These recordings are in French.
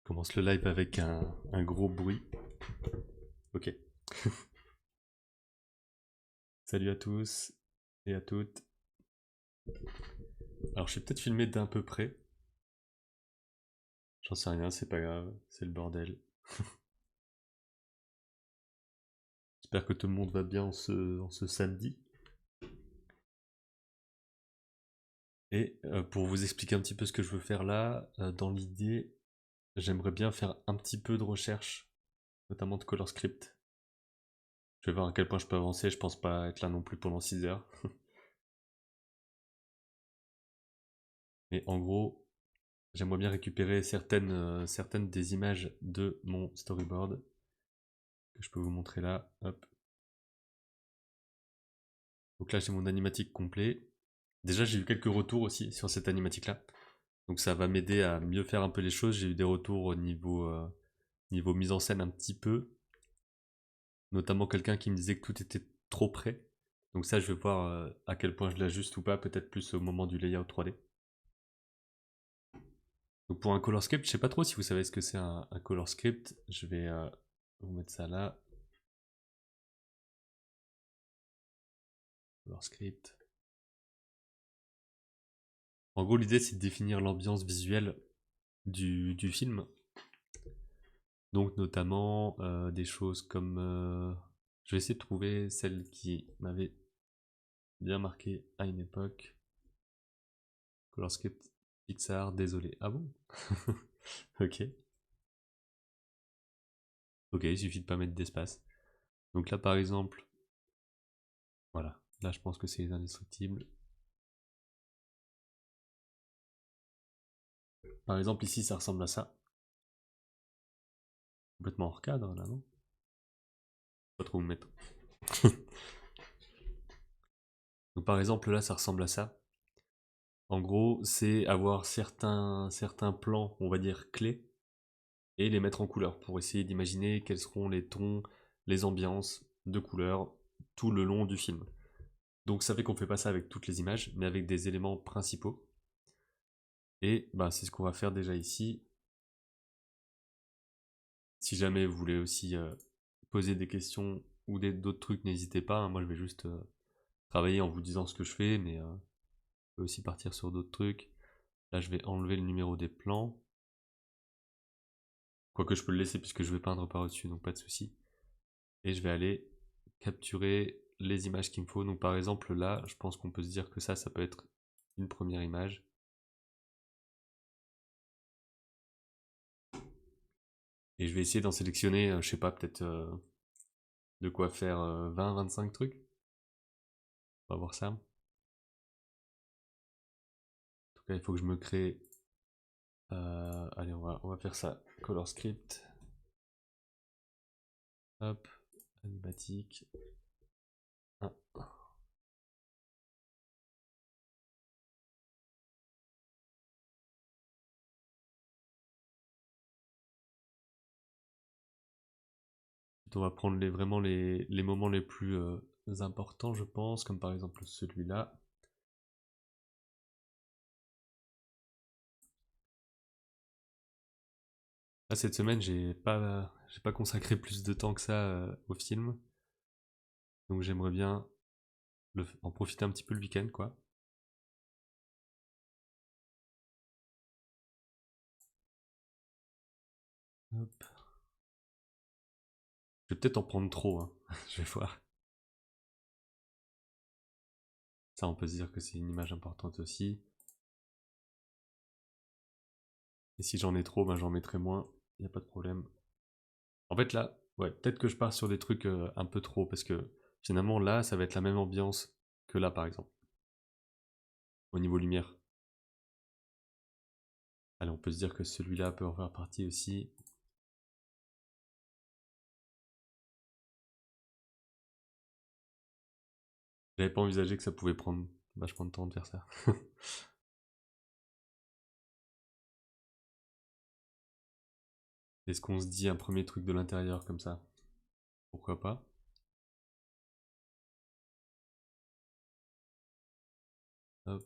Commence le live avec un gros bruit. Ok. Salut à tous et à toutes. Alors je vais peut-être filmer d'un peu près. J'en sais rien, c'est pas grave, c'est le bordel. J'espère que tout le monde va bien en ce samedi. Et pour vous expliquer un petit peu ce que je veux faire là, dans l'idée, j'aimerais bien faire un petit peu de recherche, notamment de color script. Je vais voir à quel point je peux avancer, je pense pas être là non plus pendant 6 heures. Mais en gros, j'aimerais bien récupérer certaines des images de mon storyboard que je peux vous montrer là. Hop. Donc là j'ai mon animatique complet. Déjà j'ai eu quelques retours aussi sur cette animatique là. Donc ça va m'aider à mieux faire un peu les choses. J'ai eu des retours au niveau mise en scène un petit peu. Notamment quelqu'un qui me disait que tout était trop près. Donc ça je vais voir à quel point je l'ajuste ou pas, peut-être plus au moment du layout 3D. Donc pour un color script, je sais pas trop si vous savez ce que c'est un color script. Je vais vous mettre ça là. Color script. En gros l'idée c'est de définir l'ambiance visuelle du film. Donc notamment des choses comme... je vais essayer de trouver celle qui m'avait bien marqué à une époque. Color script Pixar, désolé. Ah bon? Ok. Ok, il suffit de pas mettre d'espace. Donc là par exemple, voilà. Là je pense que c'est les indestructibles. Par exemple ici ça ressemble à ça. Complètement hors cadre là, non? Pas trop où me mettre. Donc par exemple là ça ressemble à ça. En gros c'est avoir certains plans, on va dire clés, et les mettre en couleur pour essayer d'imaginer quels seront les tons, les ambiances de couleurs tout le long du film. Donc ça fait qu'on fait pas ça avec toutes les images, mais avec des éléments principaux. Et bah, c'est ce qu'on va faire déjà ici. Si jamais vous voulez aussi poser des questions ou d'autres trucs, n'hésitez pas, hein. Moi je vais juste travailler en vous disant ce que je fais, mais je peux aussi partir sur d'autres trucs. Là je vais enlever le numéro des plans. Quoique je peux le laisser puisque je vais peindre par-dessus, donc pas de souci. Et je vais aller capturer les images qu'il me faut. Donc par exemple là, je pense qu'on peut se dire que ça peut être une première image. Et je vais essayer d'en sélectionner, je sais pas, peut-être de quoi faire 20-25 trucs. On va voir ça. En tout cas, il faut que je me crée... allez, on va faire ça. Color script. Hop. Animatique. Ah. On va prendre vraiment les moments les plus importants, je pense, comme par exemple celui-là. Là, cette semaine, j'ai pas consacré plus de temps que ça au film. Donc j'aimerais bien en profiter un petit peu le week-end, quoi. Hop. Je vais peut-être en prendre trop, hein. Je vais voir. Ça, on peut se dire que c'est une image importante aussi. Et si j'en ai trop, ben j'en mettrai moins. Il n'y a pas de problème. En fait, là, ouais, peut-être que je pars sur des trucs un peu trop, parce que finalement, là, ça va être la même ambiance que là, par exemple, au niveau lumière. Allez, on peut se dire que celui-là peut en faire partie aussi. J'avais pas envisagé que ça pouvait prendre vachement de temps de faire ça. Est-ce qu'on se dit un premier truc de l'intérieur comme ça? Pourquoi pas? Hop.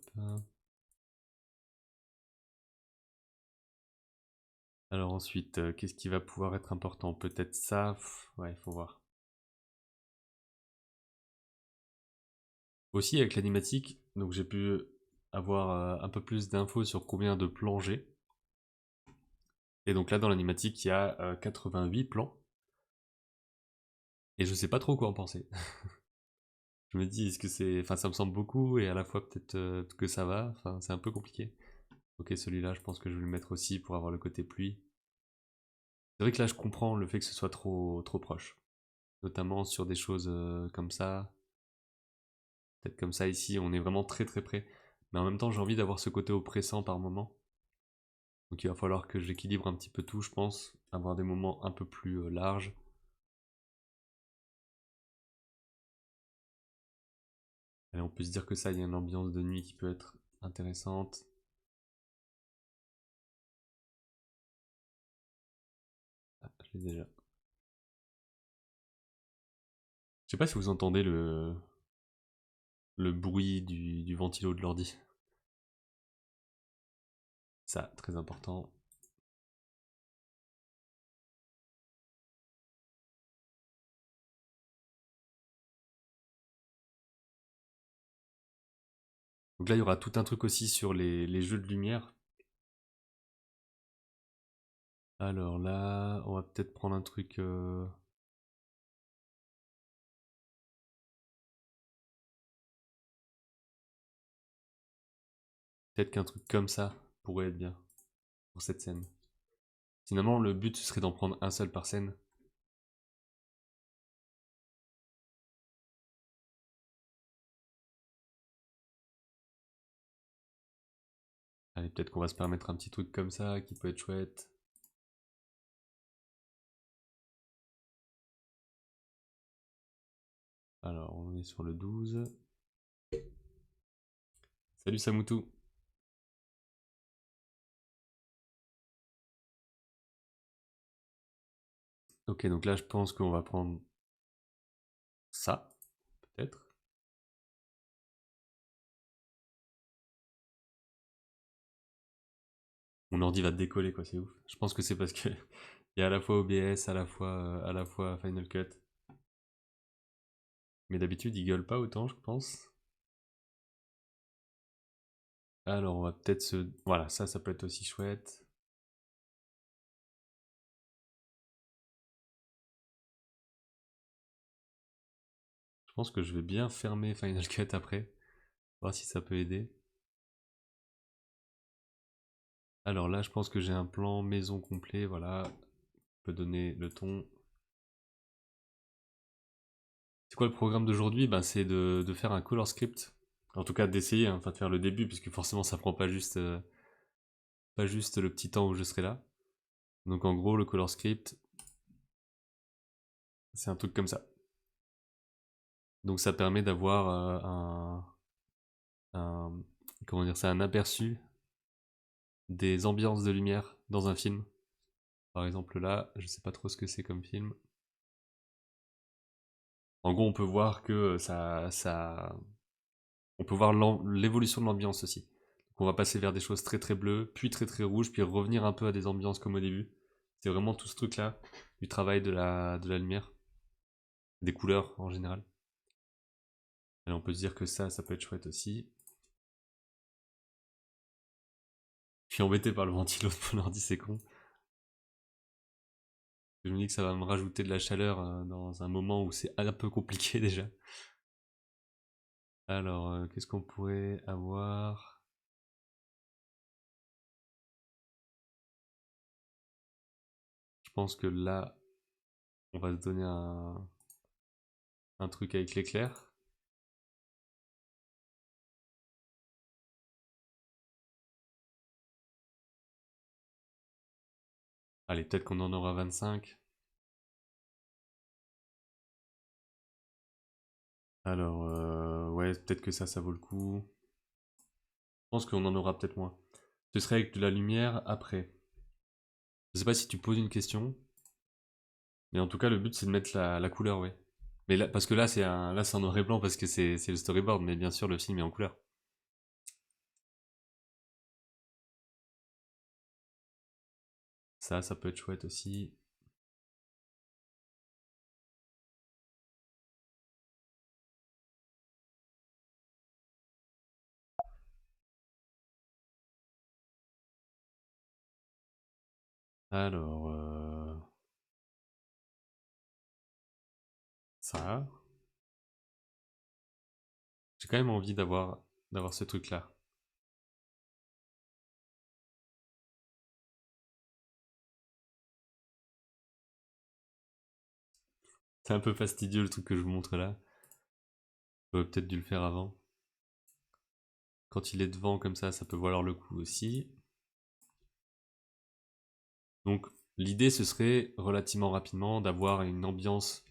Alors ensuite, qu'est-ce qui va pouvoir être important? Peut-être ça? Ouais, il faut voir. Aussi avec l'animatique, donc j'ai pu avoir un peu plus d'infos sur combien de plans j'ai. Et donc là dans l'animatique il y a 88 plans. Et je sais pas trop quoi en penser. Je me dis est-ce que c'est. Enfin ça me semble beaucoup et à la fois peut-être que ça va. Enfin c'est un peu compliqué. Ok celui-là je pense que je vais le mettre aussi pour avoir le côté pluie. C'est vrai que là je comprends le fait que ce soit trop proche. Notamment sur des choses comme ça. Peut-être comme ça ici on est vraiment très près. Mais en même temps j'ai envie d'avoir ce côté oppressant par moment. Donc il va falloir que j'équilibre un petit peu tout, je pense. Avoir des moments un peu plus larges. Allez, on peut se dire que ça, il y a une ambiance de nuit qui peut être intéressante. Ah, je l'ai déjà. Je sais pas si vous entendez le bruit du ventilo de l'ordi. Ça, très important. Donc là, il y aura tout un truc aussi sur les jeux de lumière. Alors là, on va peut-être prendre un truc. Peut-être qu'un truc comme ça pourrait être bien pour cette scène. Finalement, le but ce serait d'en prendre un seul par scène. Allez, peut-être qu'on va se permettre un petit truc comme ça qui peut être chouette. Alors, on est sur le 12. Salut Samoutou. Ok, donc là, je pense qu'on va prendre ça, peut-être. Mon ordi va décoller, quoi, c'est ouf. Je pense que c'est parce que il y a à la fois OBS, à la fois Final Cut. Mais d'habitude, il gueule pas autant, je pense. Alors, on va peut-être se. Voilà, ça peut être aussi chouette. Je pense que je vais bien fermer Final Cut après. Voir si ça peut aider. Alors là, je pense que j'ai un plan maison complet, voilà. Je peux donner le ton. C'est quoi le programme d'aujourd'hui? Ben, c'est de faire un color script. En tout cas, d'essayer, hein, enfin de faire le début, puisque forcément, ça prend pas juste le petit temps où je serai là. Donc en gros, le color script, c'est un truc comme ça. Donc ça permet d'avoir un- comment dire ça, un aperçu des ambiances de lumière dans un film. Par exemple là, je sais pas trop ce que c'est comme film. En gros, on peut voir que on peut voir l'évolution de l'ambiance aussi. Donc on va passer vers des choses très bleues, puis très rouges, puis revenir un peu à des ambiances comme au début. C'est vraiment tout ce truc-là, du travail de la lumière, des couleurs en général. Et on peut se dire que ça peut être chouette aussi. Je suis embêté par le ventilo de mon ordi, c'est con. Je me dis que ça va me rajouter de la chaleur dans un moment où c'est un peu compliqué déjà. Alors, qu'est-ce qu'on pourrait avoir? Je pense que là, on va se donner un truc avec l'éclair. Allez, peut-être qu'on en aura 25. Alors, ouais, peut-être que ça vaut le coup. Je pense qu'on en aura peut-être moins. Ce serait avec de la lumière après. Je sais pas si tu poses une question, mais en tout cas, le but c'est de mettre la couleur, ouais. Mais là, parce que là c'est en noir et blanc parce que c'est le storyboard, mais bien sûr le film est en couleur. Ça peut être chouette aussi. Alors, ça. J'ai quand même envie d'avoir ce truc-là. C'est un peu fastidieux le truc que je vous montre là. J'aurais peut-être dû le faire avant. Quand il est devant comme ça peut valoir le coup aussi. Donc l'idée ce serait relativement rapidement d'avoir une ambiance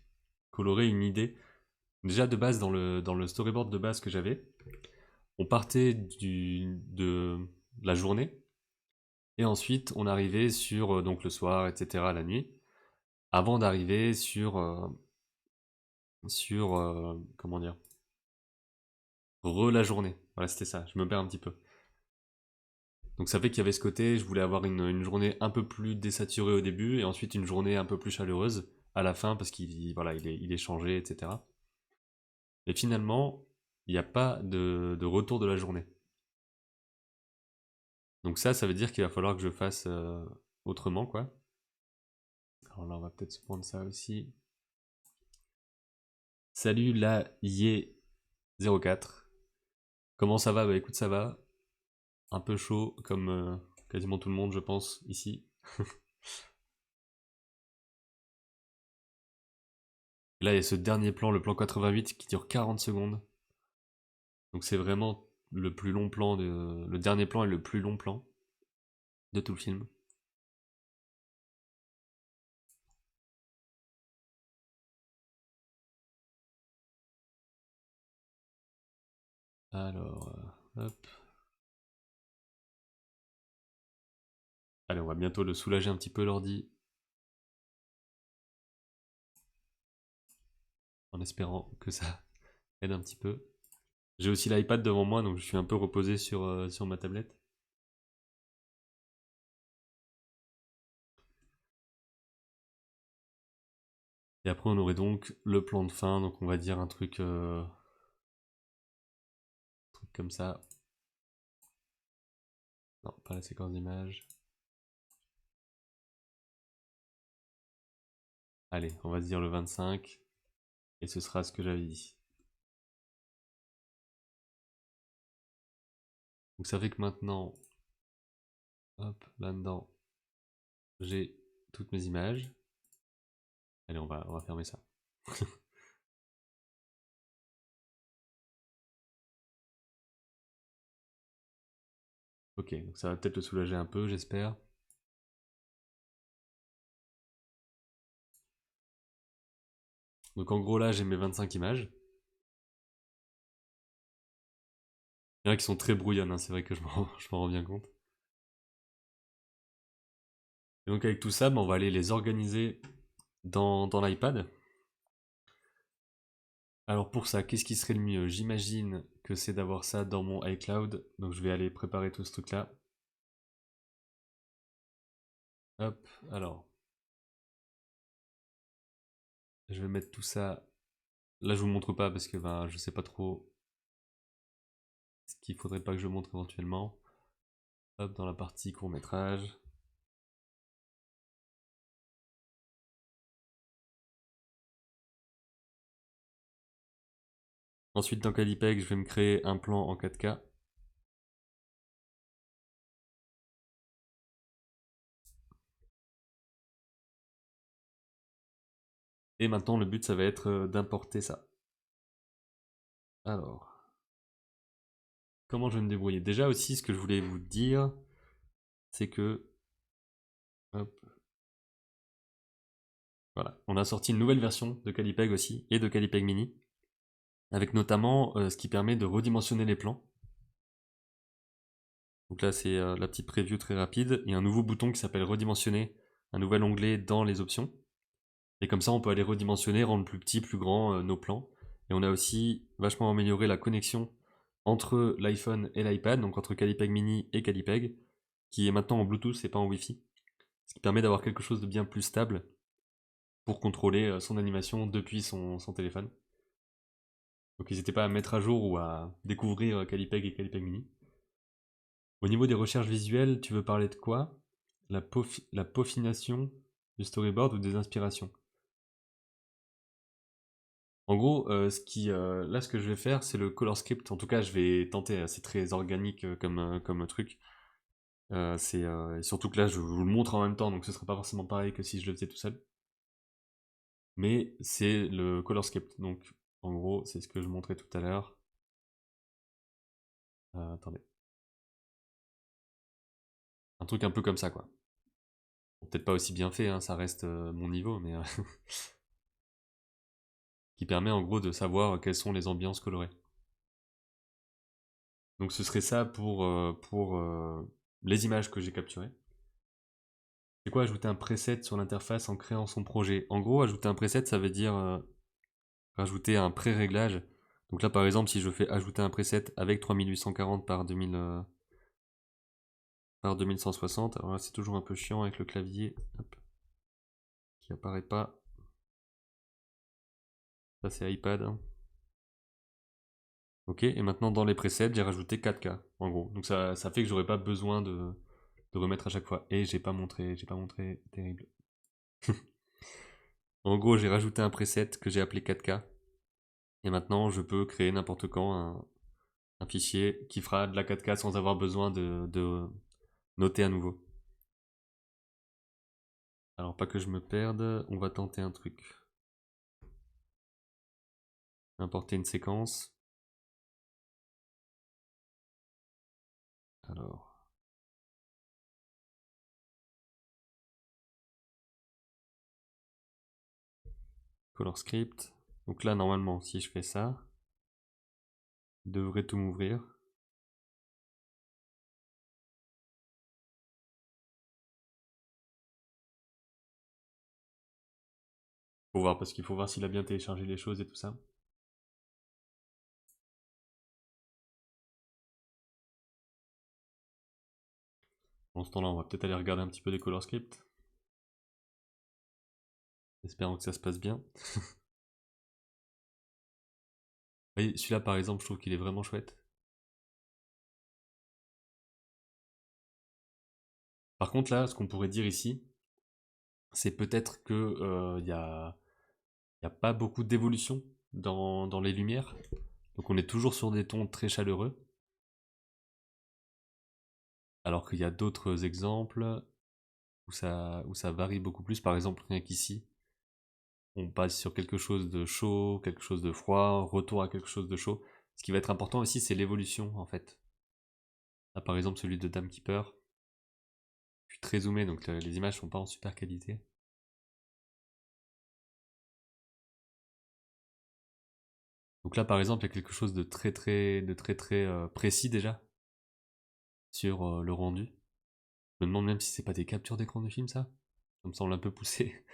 colorée, une idée. Déjà de base dans le storyboard de base que j'avais, on partait de la journée et ensuite on arrivait sur donc le soir, etc., la nuit, avant d'arriver sur comment dire, la journée. Voilà, c'était ça, je me perds un petit peu. Donc ça fait qu'il y avait ce côté, je voulais avoir une journée un peu plus désaturée au début et ensuite une journée un peu plus chaleureuse à la fin parce qu'il voilà, il est changé, etc. Et finalement, il n'y a pas de retour de la journée. Donc ça veut dire qu'il va falloir que je fasse autrement, quoi. Alors là, on va peut-être se prendre ça aussi. Salut la Yé04. Comment ça va? Bah écoute, ça va. Un peu chaud, comme quasiment tout le monde, je pense, ici. Là, il y a ce dernier plan, le plan 88, qui dure 40 secondes. Donc c'est vraiment le plus long plan le dernier plan est le plus long plan de tout le film. Alors, hop. Allez, on va bientôt le soulager un petit peu l'ordi. En espérant que ça aide un petit peu. J'ai aussi l'iPad devant moi, donc je suis un peu reposé sur ma tablette. Et après, on aurait donc le plan de fin, donc on va dire un truc comme ça. Non, pas la séquence d'images. Allez, on va se dire le 25. Et ce sera ce que j'avais dit. Donc ça fait que maintenant, hop, là-dedans, j'ai toutes mes images. Allez, on va fermer ça. Ok, donc ça va peut-être le soulager un peu, j'espère. Donc en gros là, j'ai mes 25 images. Il y en a qui sont très brouillonnes, hein, c'est vrai que je m'en rends bien compte. Et donc avec tout ça, on va aller les organiser dans l'iPad. Alors pour ça, qu'est-ce qui serait le mieux? J'imagine que c'est d'avoir ça dans mon iCloud. Donc je vais aller préparer tout ce truc-là. Hop, alors. Je vais mettre tout ça. Là, je vous montre pas parce que ben, je sais pas trop ce qu'il faudrait pas que je montre éventuellement. Hop, dans la partie court-métrage. Ensuite, dans Calipeg, je vais me créer un plan en 4K. Et maintenant, le but, ça va être d'importer ça. Alors, comment je vais me débrouiller? Déjà aussi, ce que je voulais vous dire, c'est que... Hop, voilà. On a sorti une nouvelle version de Calipeg aussi, et de Calipeg Mini, avec notamment ce qui permet de redimensionner les plans. Donc là, c'est la petite preview très rapide. Il y a un nouveau bouton qui s'appelle redimensionner, un nouvel onglet dans les options. Et comme ça, on peut aller redimensionner, rendre plus petit, plus grand nos plans. Et on a aussi vachement amélioré la connexion entre l'iPhone et l'iPad, donc entre Calipeg Mini et Calipeg, qui est maintenant en Bluetooth et pas en Wi-Fi. Ce qui permet d'avoir quelque chose de bien plus stable pour contrôler son animation depuis son téléphone. Donc n'hésitez pas à mettre à jour ou à découvrir Calipeg et Calipeg Mini. Au niveau des recherches visuelles, tu veux parler de quoi? La peaufination du storyboard ou des inspirations? En gros, là, ce que je vais faire, c'est le color script. En tout cas, je vais tenter. C'est très organique comme truc. Surtout que là, je vous le montre en même temps, donc ce serait pas forcément pareil que si je le faisais tout seul. Mais c'est le color script. Donc, en gros, c'est ce que je montrais tout à l'heure. Attendez. Un truc un peu comme ça, quoi. Bon, peut-être pas aussi bien fait, hein, ça reste mon niveau, mais qui permet en gros de savoir quelles sont les ambiances colorées. Donc ce serait ça pour les images que j'ai capturées. C'est quoi ajouter un preset sur l'interface en créant son projet? En gros, ajouter un preset, ça veut dire rajouter un pré-réglage. Donc là, par exemple, si je fais ajouter un preset avec 3840 par 2160, alors là, c'est toujours un peu chiant avec le clavier hop, qui apparaît pas. Ça, c'est iPad. Hein. Ok, et maintenant dans les presets, j'ai rajouté 4K, en gros. Donc ça fait que j'aurais pas besoin de remettre à chaque fois. Et j'ai pas montré, terrible. En gros, j'ai rajouté un preset que j'ai appelé 4K. Et maintenant, je peux créer n'importe quand un fichier qui fera de la 4K sans avoir besoin de noter à nouveau. Alors, pas que je me perde, on va tenter un truc. Importer une séquence. Alors. Color script. Donc là, normalement, si je fais ça, il devrait tout m'ouvrir. Faut voir, parce qu'il faut voir s'il a bien téléchargé les choses et tout ça. En ce temps-là, on va peut-être aller regarder un petit peu des color scripts. Espérons que ça se passe bien. Oui, celui-là, par exemple, je trouve qu'il est vraiment chouette. Par contre, là, ce qu'on pourrait dire ici, c'est peut-être que y a pas beaucoup d'évolution dans les lumières. Donc on est toujours sur des tons très chaleureux. Alors qu'il y a d'autres exemples où ça varie beaucoup plus. Par exemple, rien qu'ici, on passe sur quelque chose de chaud, quelque chose de froid, retour à quelque chose de chaud. Ce qui va être important aussi, c'est l'évolution en fait. Là, par exemple, celui de Dame Keeper. Je suis très zoomé, donc les images sont pas en super qualité. Donc là, par exemple, il y a quelque chose de très précis déjà sur le rendu. Je me demande même si c'est pas des captures d'écran de film, ça. Ça me semble un peu poussé.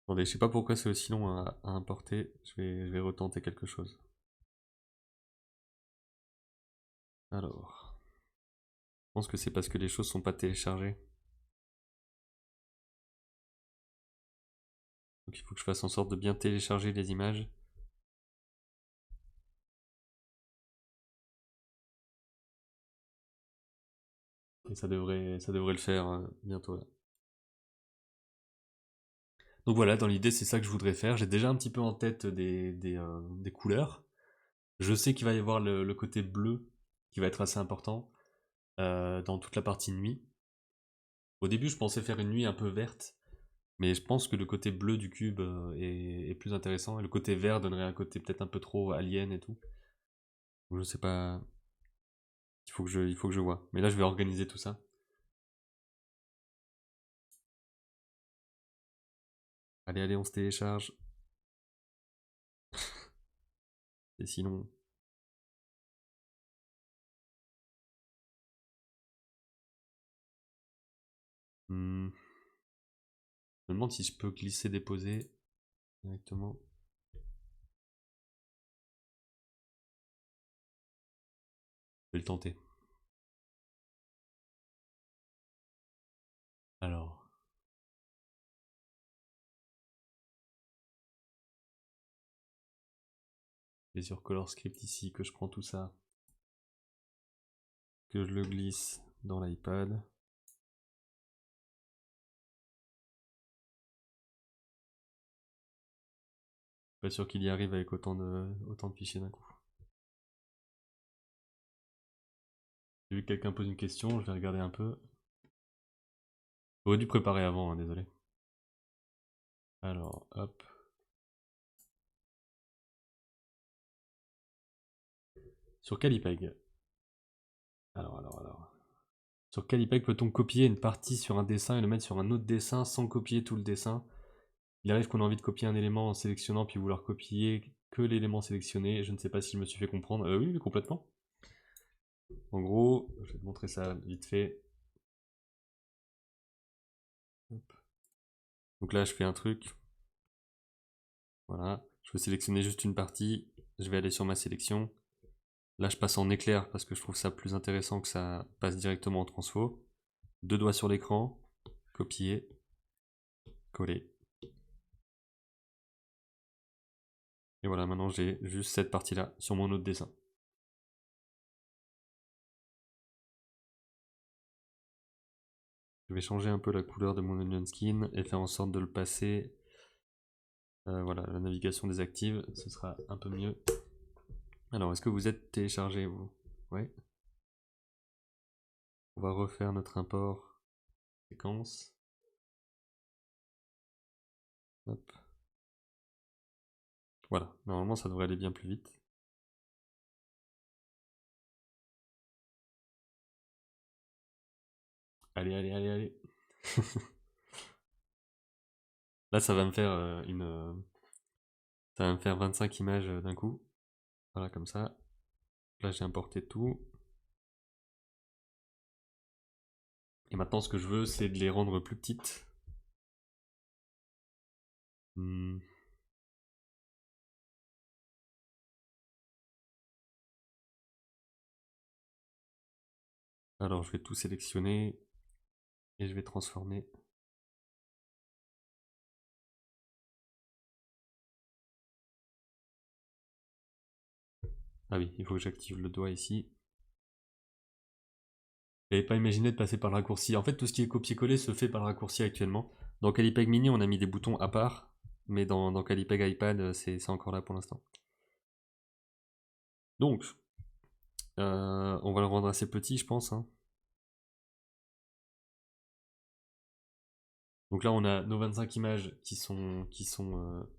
Attendez, je sais pas pourquoi c'est aussi long à importer. Je vais retenter quelque chose. Alors, je pense que c'est parce que les choses sont pas téléchargées. Donc il faut que je fasse en sorte de bien télécharger les images. Et ça devrait le faire bientôt là. Donc voilà, dans l'idée, c'est ça que je voudrais faire. J'ai déjà un petit peu en tête des couleurs. Je sais qu'il va y avoir le côté bleu qui va être assez important dans toute la partie nuit. Au début, je pensais faire une nuit un peu verte, mais je pense que le côté bleu du cube est plus intéressant et le côté vert donnerait un côté peut-être un peu trop alien et tout. Donc, je sais pas, il faut que je vois. Mais là, je vais organiser tout ça. Allez, allez, on se télécharge. Et sinon, je me demande si je peux glisser déposer directement. Je vais le tenter. Alors, c'est sur Color Script ici que je prends tout ça, que je le glisse dans l'iPad. Pas sûr qu'il y arrive avec autant de fichiers d'un coup. J'ai vu que quelqu'un pose une question, je vais regarder un peu. J'aurais dû préparer avant, hein, désolé. Alors, hop. Sur Calipeg. Alors. Sur Calipeg, peut-on copier une partie sur un dessin et le mettre sur un autre dessin sans copier tout le dessin? Il arrive qu'on a envie de copier un élément en sélectionnant puis vouloir copier que l'élément sélectionné. Je ne sais pas si je me suis fait comprendre. Oui, complètement. En gros, je vais te montrer ça vite fait. Hop. Donc là, je fais un truc. Voilà. Je veux sélectionner juste une partie. Je vais aller sur ma sélection. Là, je passe en éclair parce que je trouve ça plus intéressant que ça passe directement en transfo. Deux doigts sur l'écran. Copier. Coller. Et voilà, maintenant j'ai juste cette partie-là sur mon autre dessin. Je vais changer un peu la couleur de mon onion skin et faire en sorte de le passer. Voilà, la navigation désactive, ce sera un peu mieux. Alors, est-ce que vous êtes téléchargé, vous? Ouais. On va refaire notre import séquence. Hop. Voilà, normalement ça devrait aller bien plus vite. Allez. Là, ça va me faire ça va me faire 25 images d'un coup. Voilà, comme ça. Là, j'ai importé tout. Et maintenant, ce que je veux, c'est de les rendre plus petites. Hmm. Alors, je vais tout sélectionner et je vais transformer. Ah oui, il faut que j'active le doigt ici. J'avais pas imaginé de passer par le raccourci. En fait, tout ce qui est copier-coller se fait par le raccourci actuellement. Dans Calipeg Mini, on a mis des boutons à part, mais dans Calipeg iPad, c'est encore là pour l'instant. Donc, on va le rendre assez petit, je pense, hein. Donc là, on a nos 25 images qui sont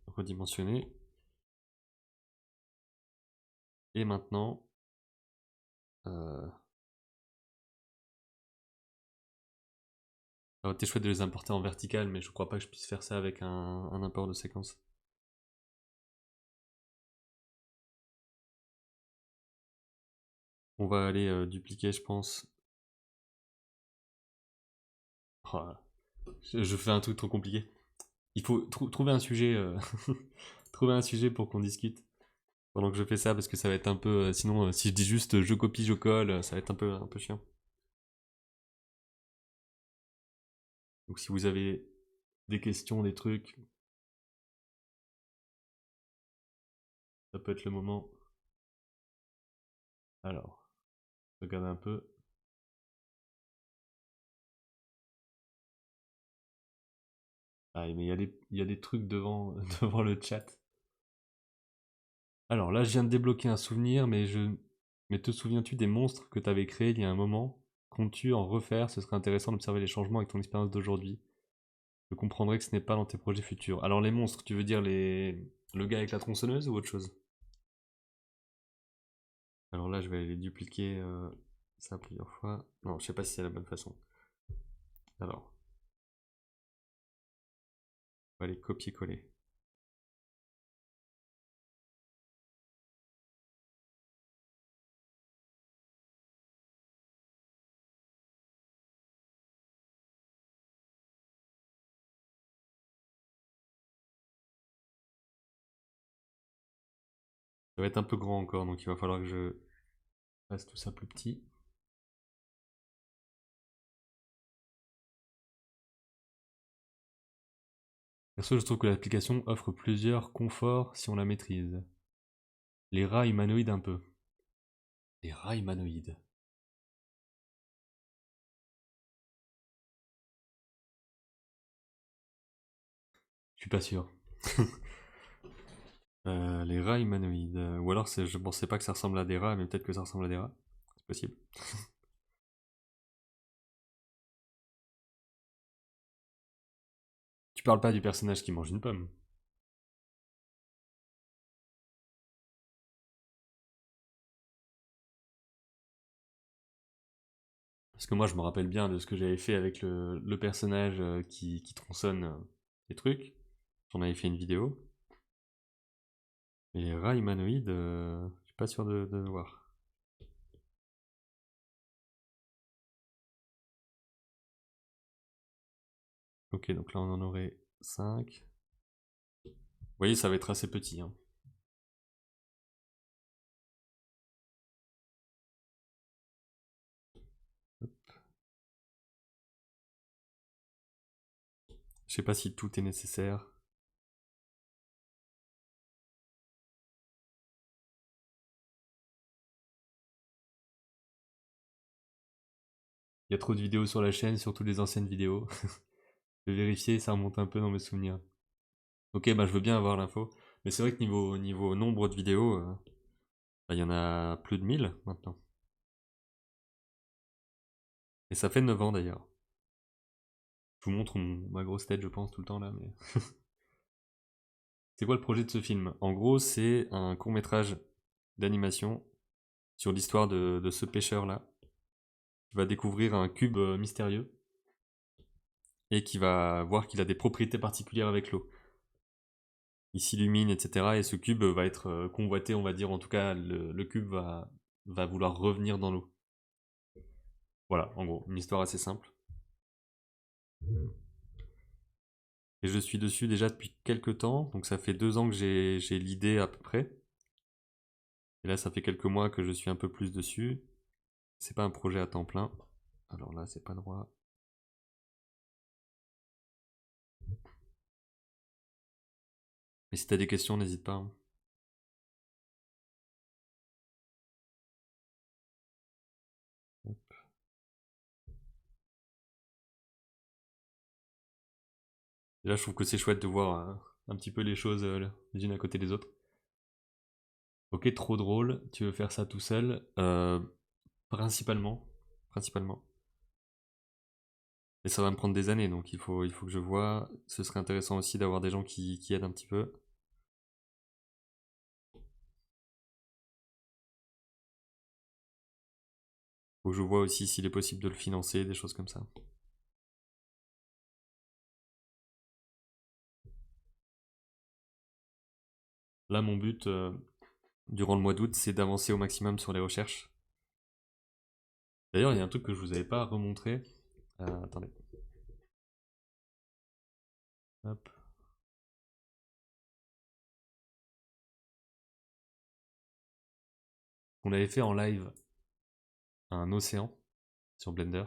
redimensionnées. Et maintenant, ça aurait été chouette de les importer en vertical, mais je crois pas que je puisse faire ça avec un import de séquence. On va aller dupliquer, je pense. Oh là là. Je fais un truc trop compliqué. Il faut trouver un sujet, trouver un sujet pour qu'on discute pendant que je fais ça, parce que ça va être un peu. Sinon, si je dis juste je copie, je colle, ça va être un peu chiant. Donc si vous avez des questions, des trucs, ça peut être le moment. Alors, regarde un peu. Ah, mais il y a des trucs devant, devant le chat. Alors là, je viens de débloquer un souvenir, mais te souviens-tu des monstres que t'avais créés il y a un moment? Comptes-tu en refaire? Ce serait intéressant d'observer les changements avec ton expérience d'aujourd'hui. Je comprendrai que ce n'est pas dans tes projets futurs. Alors les monstres, tu veux dire le gars avec la tronçonneuse ou autre chose? Alors là, je vais aller dupliquer ça plusieurs fois. Non, je sais pas si c'est la bonne façon. Alors, on va aller copier-coller. Ça va être un peu grand encore, donc il va falloir que je Passe tout ça plus petit. Perso, je trouve que l'application offre plusieurs conforts si on la maîtrise. Les rats humanoïdes un peu. Les rats humanoïdes. Je suis pas sûr. Les rats humanoïdes. Ou alors je pensais pas que ça ressemble à des rats, mais peut-être que ça ressemble à des rats. C'est possible. Tu parles pas du personnage qui mange une pomme. Parce que moi, je me rappelle bien de ce que j'avais fait avec le personnage qui tronçonne les trucs. J'en avais fait une vidéo. Et les rats humanoïdes, je suis pas sûr de voir. Ok, donc là on en aurait 5. Vous voyez, ça va être assez petit, hein. Je sais pas si tout est nécessaire. Il y a trop de vidéos sur la chaîne, surtout les anciennes vidéos. Je vais vérifier, ça remonte un peu dans mes souvenirs. Ok, bah je veux bien avoir l'info. Mais c'est vrai que niveau nombre de vidéos, bah, il y en a plus de 1000 maintenant. Et ça fait 9 ans d'ailleurs. Je vous montre ma grosse tête, je pense, tout le temps là. Mais... c'est quoi le projet de ce film? En gros, c'est un court métrage d'animation sur l'histoire de ce pêcheur-là, qui va découvrir un cube mystérieux et qui va voir qu'il a des propriétés particulières avec l'eau. Il s'illumine, etc. Et ce cube va être convoité, on va dire. En tout cas, le cube va vouloir revenir dans l'eau. Voilà, en gros, une histoire assez simple. Et je suis dessus déjà depuis quelques temps, donc ça fait 2 ans que j'ai l'idée à peu près. Et là, ça fait quelques mois que je suis un peu plus dessus. C'est pas un projet à temps plein. Alors là, c'est pas droit. Mais si t'as des questions, n'hésite pas, hein. Et là, je trouve que c'est chouette de voir un petit peu les choses les unes à côté des autres. Ok, trop drôle. Tu veux faire ça tout seul? Principalement. Principalement. Et ça va me prendre des années, donc il faut que je vois. Ce serait intéressant aussi d'avoir des gens qui aident un petit peu. Faut que je vois aussi s'il est possible de le financer, des choses comme ça. Là, mon but, durant le mois d'août, c'est d'avancer au maximum sur les recherches. D'ailleurs, il y a un truc que je vous avais pas remontré. Attendez. Hop. On avait fait en live un océan sur Blender,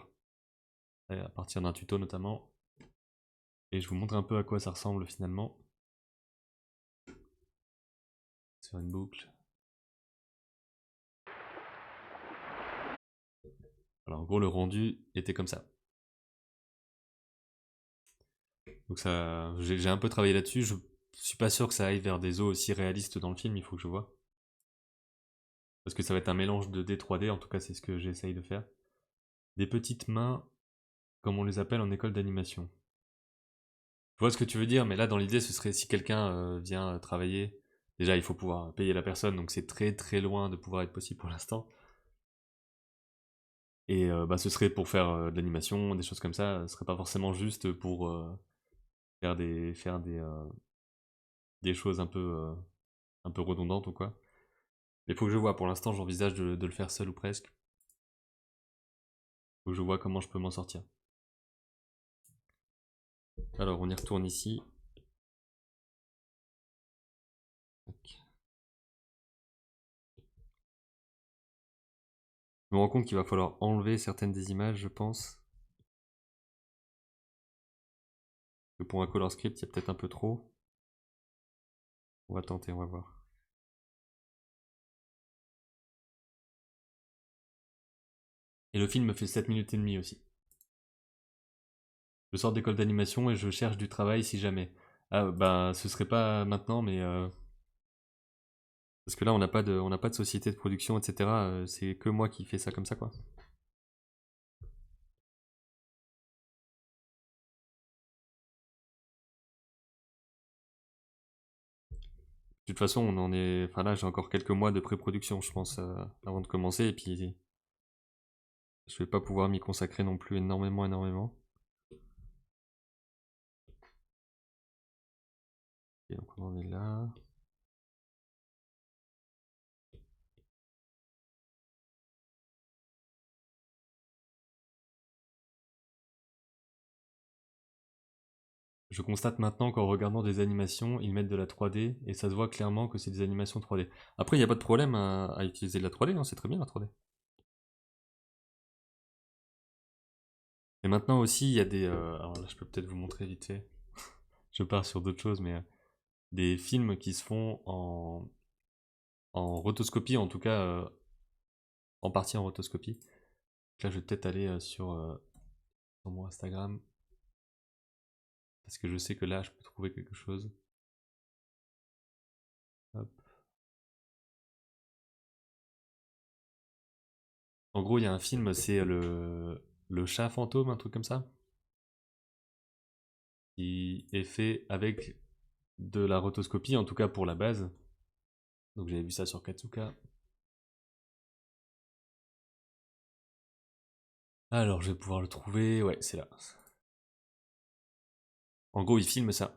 à partir d'un tuto notamment. Et je vous montre un peu à quoi ça ressemble finalement. Sur une boucle. Alors en gros, le rendu était comme ça. Donc ça, j'ai un peu travaillé là-dessus. Je suis pas sûr que ça aille vers des eaux aussi réalistes dans le film, il faut que je vois. Parce que ça va être un mélange de D 3D, en tout cas c'est ce que j'essaye de faire. Des petites mains, comme on les appelle en école d'animation. Je vois ce que tu veux dire, mais là dans l'idée ce serait si quelqu'un vient travailler, déjà il faut pouvoir payer la personne, donc c'est très très loin de pouvoir être possible pour l'instant. Et bah, ce serait pour faire de l'animation, des choses comme ça, ce serait pas forcément juste pour faire des choses un peu redondantes ou quoi. Mais faut que je vois, pour l'instant j'envisage de le faire seul ou presque. Faut que je vois comment je peux m'en sortir. Alors on y retourne ici. Je me rends compte qu'il va falloir enlever certaines des images, je pense. Que pour un color script, il y a peut-être un peu trop. On va tenter, on va voir. Et le film me fait 7 minutes et demie aussi. Je sors d'école d'animation et je cherche du travail si jamais. Ah bah ce serait pas maintenant mais parce que là on n'a pas de société de production etc. C'est que moi qui fais ça comme ça quoi. De toute façon on en est, enfin là j'ai encore quelques mois de pré-production je pense avant de commencer et puis je vais pas pouvoir m'y consacrer non plus énormément. Et donc on en est là. Je constate maintenant qu'en regardant des animations, ils mettent de la 3D et ça se voit clairement que c'est des animations 3D. Après, il n'y a pas de problème à utiliser de la 3D, hein, c'est très bien la 3D. Et maintenant aussi, il y a des... alors là, je peux peut-être vous montrer vite fait. Je pars sur d'autres choses, mais des films qui se font en rotoscopie, en tout cas en partie en rotoscopie. Là, je vais peut-être aller sur mon Instagram parce que je sais que là, je peux trouver quelque chose. Hop. En gros, il y a un film, c'est le chat fantôme, un truc comme ça, qui est fait avec de la rotoscopie, en tout cas pour la base. Donc j'avais vu ça sur Katsuka. Alors, je vais pouvoir le trouver. Ouais, c'est là. En gros, il filme ça.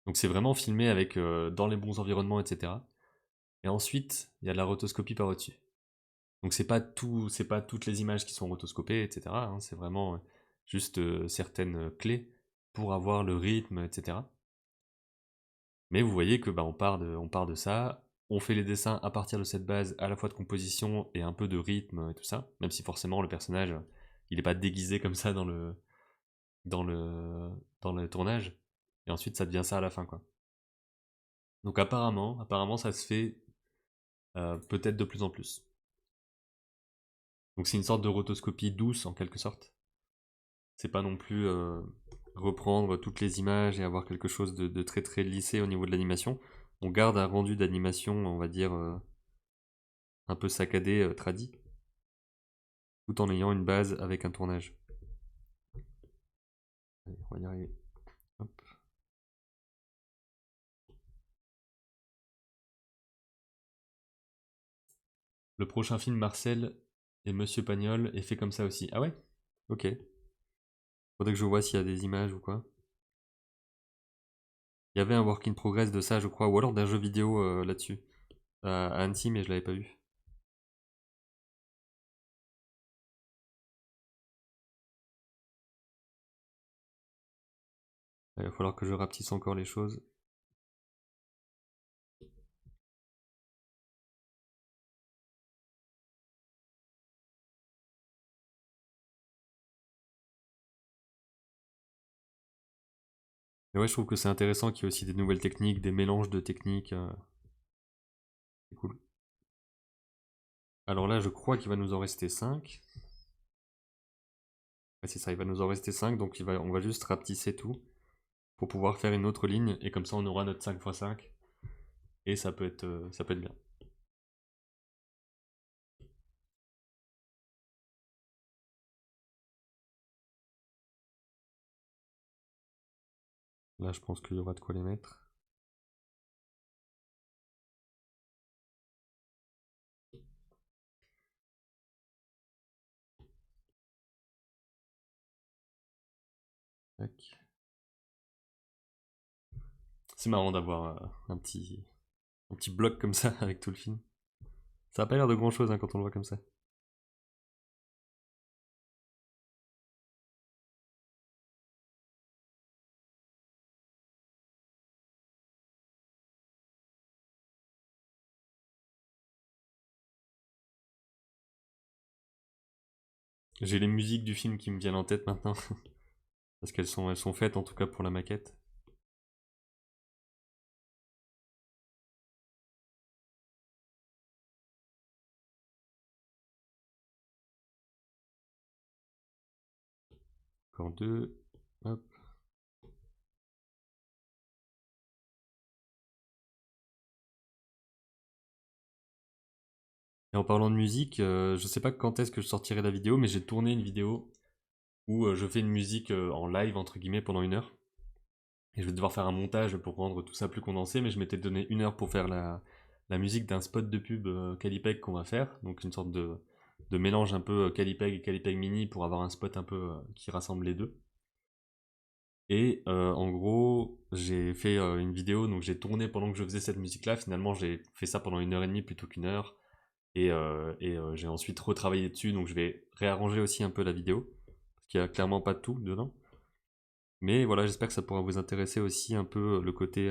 Donc c'est vraiment filmé avec dans les bons environnements, etc. Et ensuite, il y a de la rotoscopie par au-dessus. Donc c'est pas tout, c'est pas toutes les images qui sont rotoscopées, etc. hein, c'est vraiment juste certaines clés pour avoir le rythme, etc. Mais vous voyez que bah, on part de ça, on fait les dessins à partir de cette base à la fois de composition et un peu de rythme et tout ça, même si forcément le personnage il est pas déguisé comme ça dans le dans le tournage. Et ensuite ça devient ça à la fin quoi. Donc apparemment ça se fait peut-être de plus en plus. Donc c'est une sorte de rotoscopie douce en quelque sorte. C'est pas non plus reprendre toutes les images et avoir quelque chose de très très lissé au niveau de l'animation. On garde un rendu d'animation, on va dire, un peu saccadé, tradi, tout en ayant une base avec un tournage. Allez, on va y arriver. Hop. Le prochain film Marcel et Monsieur Pagnol est fait comme ça aussi. Ah ouais? Ok. Faudrait que je vois s'il y a des images ou quoi. Il y avait un work in progress de ça, je crois, ou alors d'un jeu vidéo là-dessus. À Annecy, mais je l'avais pas vu. Il va falloir que je rapetisse encore les choses. Mais ouais, je trouve que c'est intéressant qu'il y ait aussi des nouvelles techniques, des mélanges de techniques. C'est cool. Alors là, je crois qu'il va nous en rester 5. Ouais, c'est ça, il va nous en rester 5, donc on va juste rapetisser tout pour pouvoir faire une autre ligne, et comme ça on aura notre 5x5, et ça peut être bien. Là, je pense qu'il y aura de quoi les mettre. Tac. C'est marrant d'avoir un petit bloc comme ça avec tout le film. Ça a pas l'air de grand chose hein, quand on le voit comme ça. J'ai les musiques du film qui me viennent en tête maintenant. Parce elles sont faites en tout cas pour la maquette. Encore deux. Hop. Et en parlant de musique, je sais pas quand est-ce que je sortirai la vidéo, mais j'ai tourné une vidéo où je fais une musique en live entre guillemets pendant 1 heure. Et je vais devoir faire un montage pour rendre tout ça plus condensé, mais je m'étais donné 1 heure pour faire la musique d'un spot de pub Calipeg qu'on va faire, donc une sorte de mélange un peu Calipeg et Calipeg Mini pour avoir un spot un peu qui rassemble les deux. Et en gros, j'ai fait une vidéo, donc j'ai tourné pendant que je faisais cette musique-là. Finalement, j'ai fait ça pendant 1 heure et demie plutôt qu'1 heure. Et j'ai ensuite retravaillé dessus, donc je vais réarranger aussi un peu la vidéo, parce qu'il y a clairement pas de tout dedans. Mais voilà, j'espère que ça pourra vous intéresser aussi un peu le côté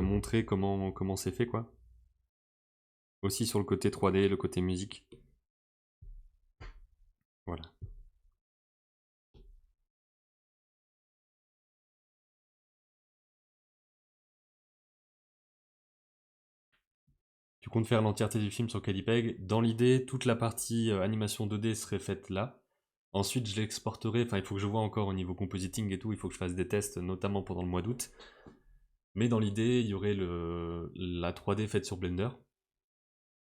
montrer comment c'est fait, quoi. Aussi sur le côté 3D, le côté musique. Voilà. Tu comptes faire l'entièreté du film sur Calipeg. Dans l'idée, toute la partie animation 2D serait faite là. Ensuite, je l'exporterai. Enfin, il faut que je vois encore au niveau compositing et tout. Il faut que je fasse des tests, notamment pendant le mois d'août. Mais dans l'idée, il y aurait la 3D faite sur Blender.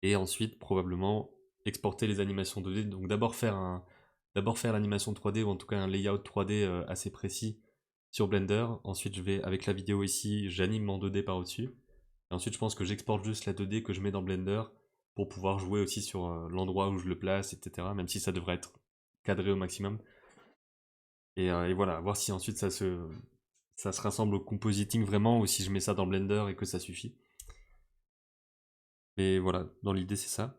Et ensuite, probablement, exporter les animations 2D. Donc d'abord faire l'animation 3D, ou en tout cas un layout 3D assez précis sur Blender. Ensuite, je vais, avec la vidéo ici, j'anime en 2D par au-dessus. Et ensuite, je pense que j'exporte juste la 2D que je mets dans Blender pour pouvoir jouer aussi sur l'endroit où je le place, etc. Même si ça devrait être cadré au maximum. Et voilà, voir si ensuite ça se rassemble au compositing vraiment, ou si je mets ça dans Blender et que ça suffit. Mais voilà, dans l'idée c'est ça.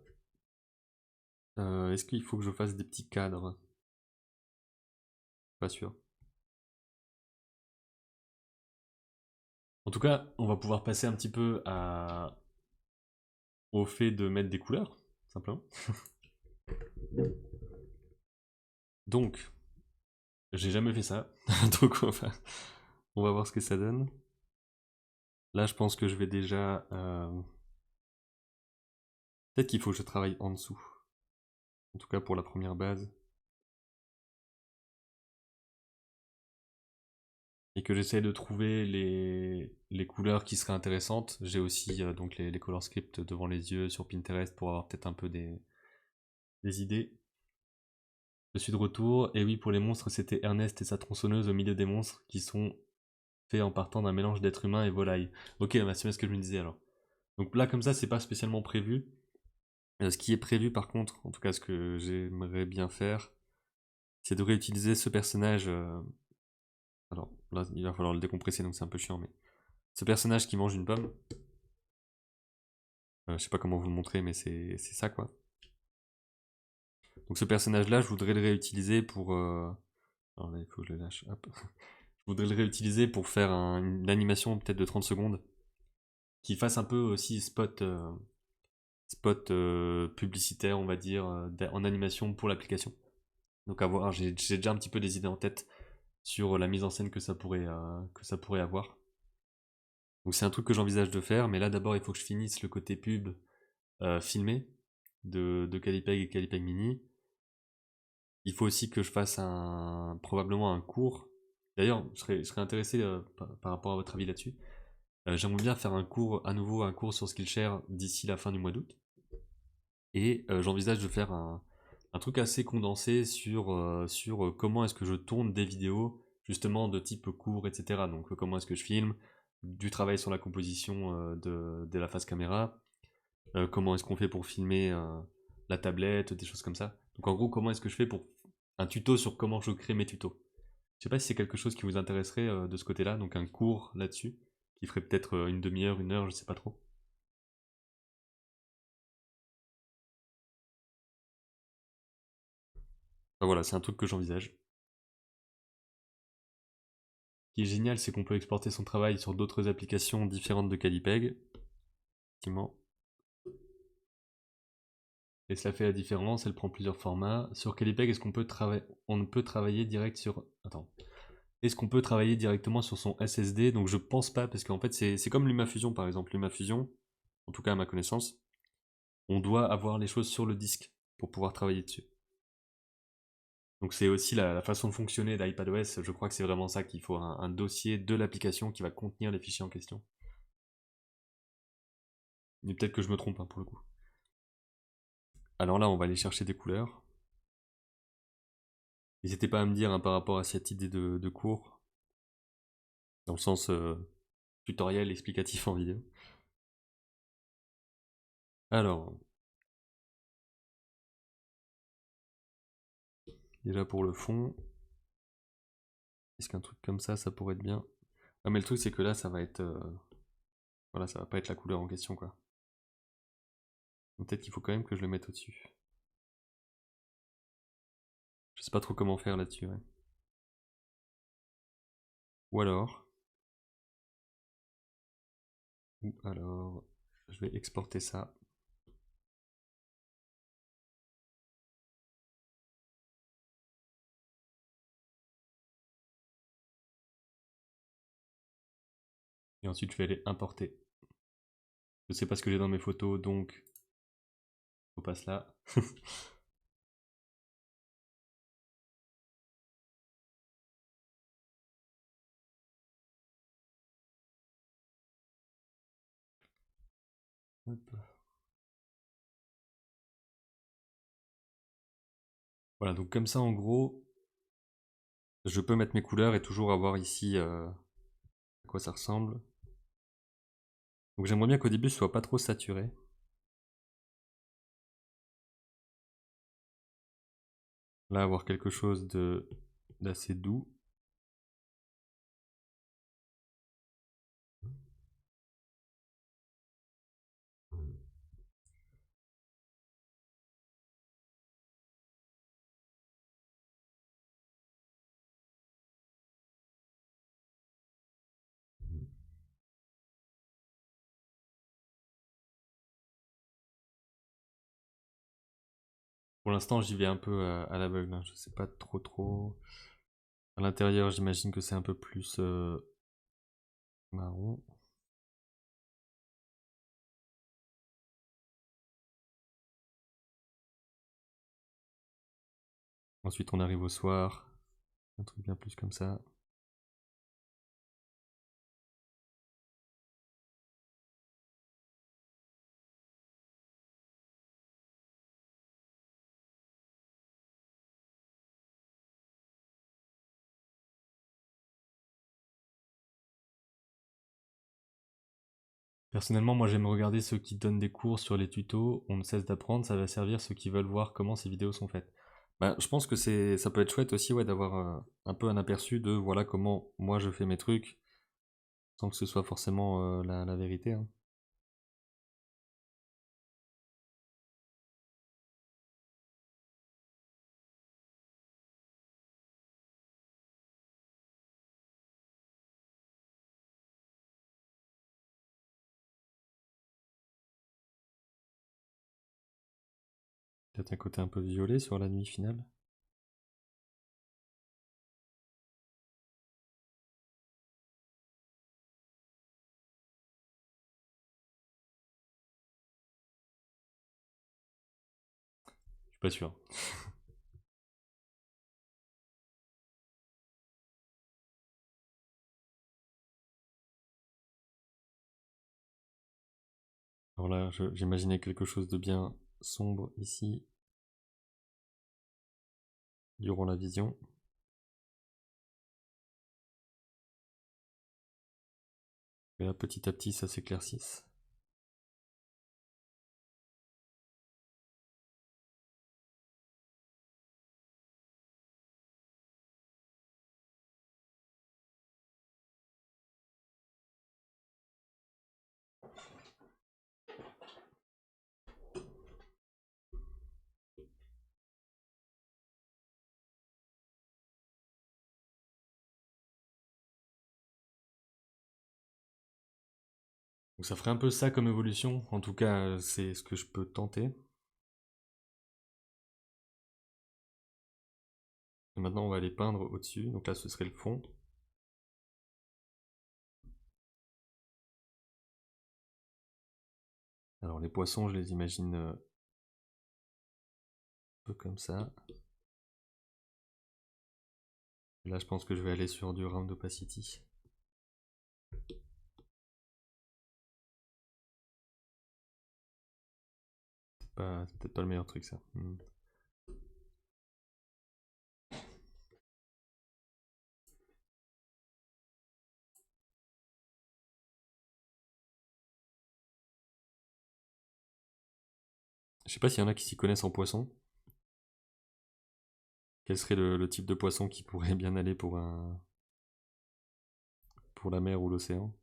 Est-ce qu'il faut que je fasse des petits cadres? Pas sûr. En tout cas, on va pouvoir passer un petit peu au fait de mettre des couleurs, simplement. Donc, j'ai jamais fait ça. Donc, on va voir ce que ça donne. Là, je pense que je vais déjà... Peut-être qu'il faut que je travaille en dessous. En tout cas, pour la première base. Et que j'essaie de trouver les couleurs qui seraient intéressantes. J'ai aussi donc les color scripts devant les yeux sur Pinterest pour avoir peut-être un peu des idées. Je suis de retour, et oui, pour les monstres, c'était Ernest et sa tronçonneuse au milieu des monstres qui sont faits en partant d'un mélange d'être humain et volaille. Ok, bah, c'est bien ce que je me disais alors. Donc là, comme ça, c'est pas spécialement prévu. Ce qui est prévu par contre, en tout cas ce que j'aimerais bien faire, c'est de réutiliser ce personnage. Alors là, il va falloir le décompresser, donc c'est un peu chiant, mais ce personnage qui mange une pomme. Je sais pas comment vous le montrer, mais c'est ça quoi. Donc ce personnage-là, je voudrais le réutiliser pour. Alors là, il faut que je le lâche. Hop. Je voudrais le réutiliser pour faire une animation peut-être de 30 secondes qui fasse un peu aussi spot publicitaire, on va dire, en animation pour l'application. Donc à voir, j'ai déjà un petit peu des idées en tête sur la mise en scène que ça pourrait avoir. Donc c'est un truc que j'envisage de faire, mais là d'abord il faut que je finisse le côté pub filmé de Calipeg et Calipeg Mini. Il faut aussi que je fasse probablement un cours. D'ailleurs, je serais intéressé par rapport à votre avis là-dessus. J'aimerais bien faire à nouveau un cours sur Skillshare d'ici la fin du mois d'août. Et j'envisage de faire un truc assez condensé sur comment est-ce que je tourne des vidéos, justement de type court, etc. Donc comment est-ce que je filme, du travail sur la composition de la face caméra, comment est-ce qu'on fait pour filmer la tablette, des choses comme ça. Donc en gros, comment est-ce que je fais pour un tuto sur comment je crée mes tutos. Je sais pas si c'est quelque chose qui vous intéresserait de ce côté-là, donc un cours là-dessus, qui ferait peut-être une demi-heure, 1 heure, je sais pas trop. Enfin, voilà, c'est un truc que j'envisage. Ce qui est génial, c'est qu'on peut exporter son travail sur d'autres applications différentes de Calipeg. Effectivement. Et cela fait la différence, elle prend plusieurs formats. Sur Calipeg, est-ce qu'on peut travailler... On peut travailler direct sur... Attends. Est-ce qu'on peut travailler directement sur son SSD? Donc je pense pas, parce qu'en fait c'est comme LumaFusion par exemple. LumaFusion, en tout cas à ma connaissance, on doit avoir les choses sur le disque pour pouvoir travailler dessus. Donc c'est aussi la façon de fonctionner d'iPadOS, je crois que c'est vraiment ça qu'il faut, un dossier de l'application qui va contenir les fichiers en question. Mais peut-être que je me trompe hein, pour le coup. Alors là on va aller chercher des couleurs. N'hésitez pas à me dire hein, par rapport à cette idée de cours, dans le sens tutoriel explicatif en vidéo. Alors, déjà pour le fond, est-ce qu'un truc comme ça pourrait être bien? Ah mais le truc c'est que là ça va être... voilà, ça va pas être la couleur en question quoi. Peut-être qu'il faut quand même que je le mette au-dessus. Je sais pas trop comment faire là-dessus, ouais. Ou alors... Je vais exporter ça. Et ensuite je vais aller importer. Je sais pas ce que j'ai dans mes photos, donc... On passe là. Hop. Voilà, donc comme ça en gros, je peux mettre mes couleurs et toujours avoir ici à quoi ça ressemble. Donc j'aimerais bien qu'au début ce soit pas trop saturé. Là avoir quelque chose d'assez doux. Pour l'instant j'y vais un peu à l'aveugle, hein. Je sais pas trop. À l'intérieur j'imagine que c'est un peu plus marron. Ensuite on arrive au soir, un truc bien plus comme ça. Personnellement, moi j'aime regarder ceux qui donnent des cours sur les tutos, on ne cesse d'apprendre, ça va servir ceux qui veulent voir comment ces vidéos sont faites. Bah, je pense que ça peut être chouette aussi ouais, d'avoir un peu un aperçu de voilà comment moi je fais mes trucs, sans que ce soit forcément la vérité, hein. Peut-être un côté un peu violet sur la nuit finale. Je suis pas sûr. Alors là, j'imaginais quelque chose de bien sombre ici, durant la vision. Et là, petit à petit, ça s'éclaircisse. Donc ça ferait un peu ça comme évolution, en tout cas c'est ce que je peux tenter. Maintenant, on va aller peindre au-dessus. Donc là, ce serait le fond. Alors les poissons, je les imagine un peu comme ça. Là, je pense que je vais aller sur du round opacity. C'est peut-être pas le meilleur truc ça. Je sais pas s'il y en a qui s'y connaissent en poisson. Quel serait le type de poisson qui pourrait bien aller pour la mer ou l'océan?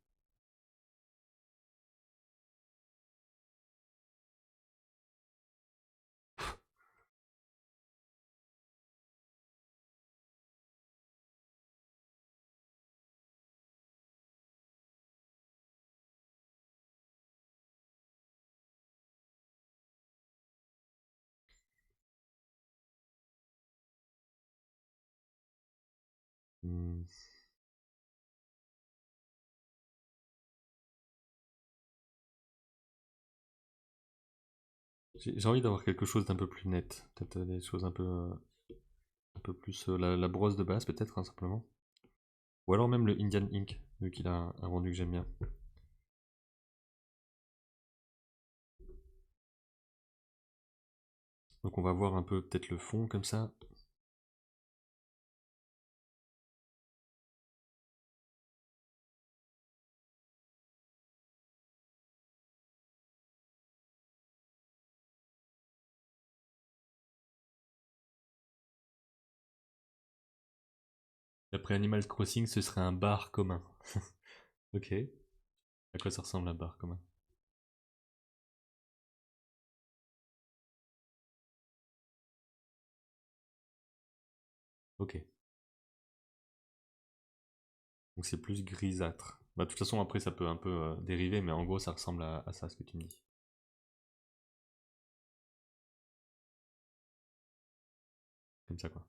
Hmm. J'ai envie d'avoir quelque chose d'un peu plus net. Peut-être des choses un peu plus la brosse de base peut-être hein, simplement. Ou alors même le Indian Ink, vu qu'il a un rendu que j'aime bien. Donc on va voir un peu peut-être le fond comme ça. Après Animal Crossing, ce serait un bar commun. Ok. À quoi ça ressemble un bar commun? Ok. Donc c'est plus grisâtre. Bah, de toute façon, après, ça peut un peu dériver, mais en gros, ça ressemble à ça, ce que tu me dis. Comme ça, quoi.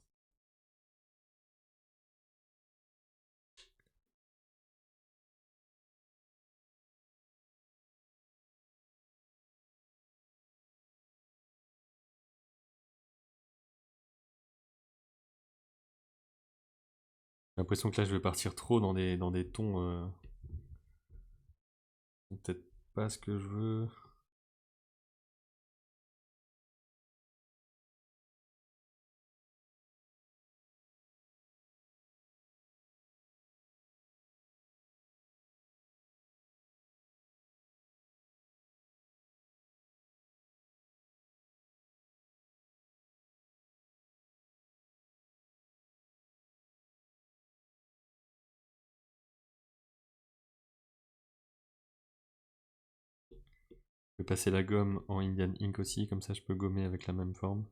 J'ai l'impression que là, je vais partir trop dans des tons. Peut-être pas ce que je veux. Je vais passer la gomme en Indian Ink aussi, comme ça, je peux gommer avec la même forme.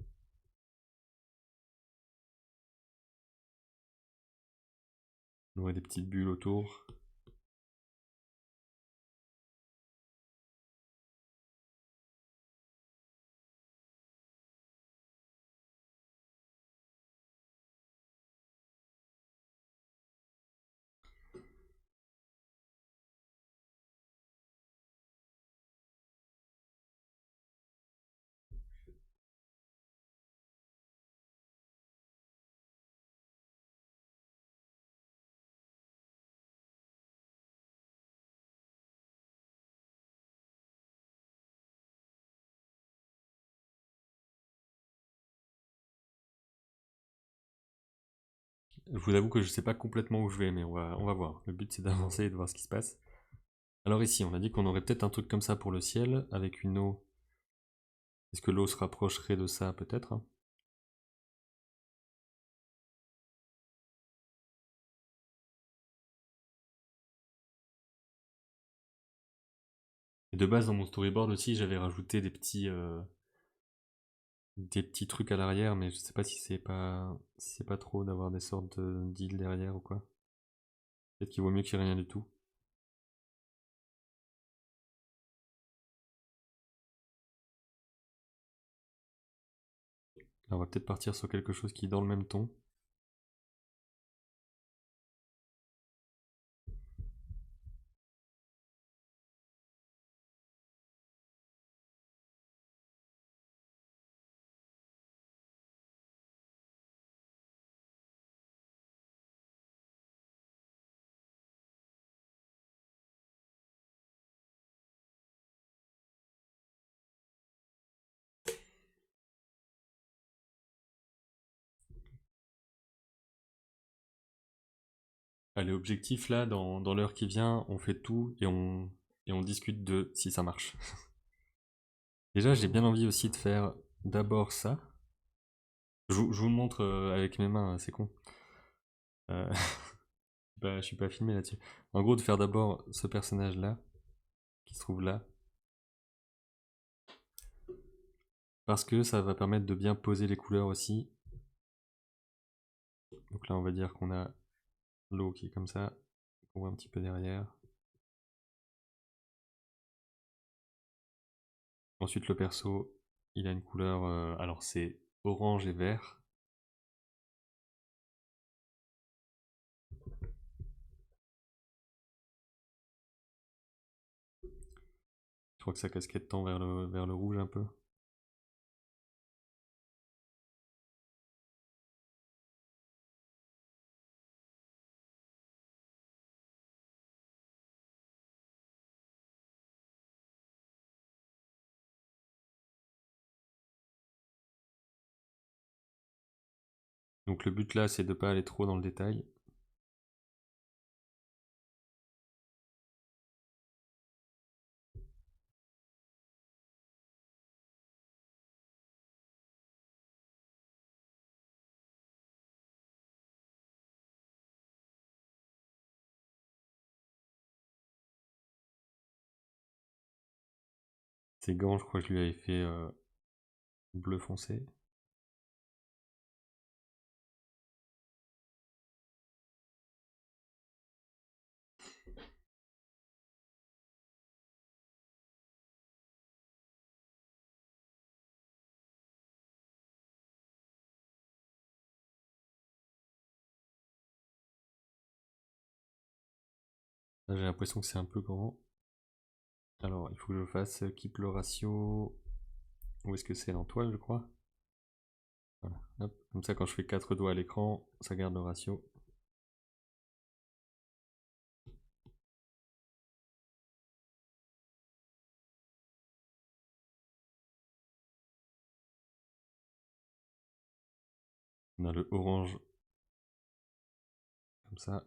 On aurait des petites bulles autour. Je vous avoue que je sais pas complètement où je vais, mais on va voir. Le but, c'est d'avancer et de voir ce qui se passe. Alors ici, on a dit qu'on aurait peut-être un truc comme ça pour le ciel, avec une eau. Est-ce que l'eau se rapprocherait de ça, peut-être hein? Et de base, dans mon storyboard aussi, j'avais rajouté des petits trucs à l'arrière, mais je sais pas si c'est pas trop d'avoir des sortes d'îles derrière ou quoi. Peut-être qu'il vaut mieux qu'il y ait rien du tout. Là, on va peut-être partir sur quelque chose qui est dans le même ton. Allez, objectif là, dans l'heure qui vient, on fait tout et on discute de si ça marche. Déjà, j'ai bien envie aussi de faire d'abord ça. Je vous le montre avec mes mains, c'est con. Euh, bah, je suis pas filmé là-dessus. En gros, de faire d'abord ce personnage-là, qui se trouve là, parce que ça va permettre de bien poser les couleurs aussi. Donc là, on va dire qu'on a l'eau qui est comme ça, qu'on voit un petit peu derrière. Ensuite, le perso, il a une couleur, alors c'est orange et vert. Je crois que sa casquette tend vers le rouge un peu. Donc le but là, c'est de pas aller trop dans le détail. Ses gants, je crois que je lui avais fait bleu foncé. Là, j'ai l'impression que c'est un peu grand. Alors, il faut que je fasse keep le ratio. Où est-ce que c'est en toile, je crois. Voilà. Hop. Comme ça, quand je fais 4 doigts à l'écran, ça garde le ratio. On a le orange. Comme ça.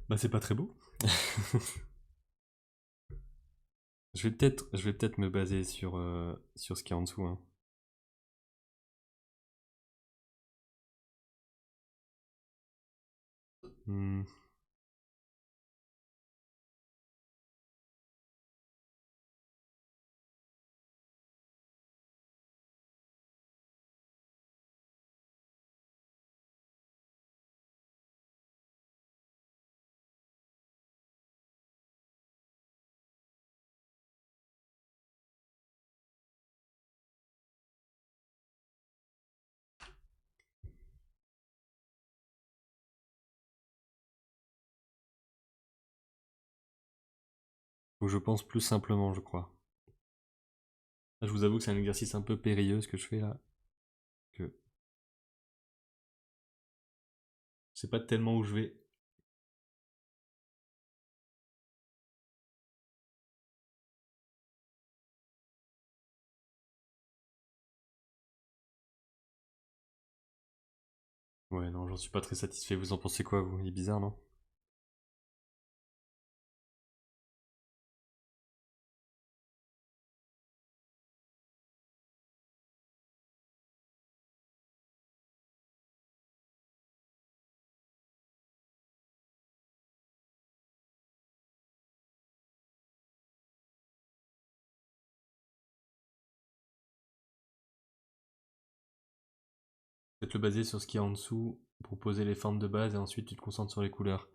Bah, c'est pas très beau. Je vais peut-être me baser sur ce qu'il y a en dessous, hein. Hmm. Faut que je pense plus simplement, je crois. Là, je vous avoue que c'est un exercice un peu périlleux ce que je fais là. Que je sais pas tellement où je vais. Ouais, non, j'en suis pas très satisfait. Vous en pensez quoi, vous? Il est bizarre, non? Peut-être le baser sur ce qu'il y a en dessous pour poser les formes de base et ensuite tu te concentres sur les couleurs.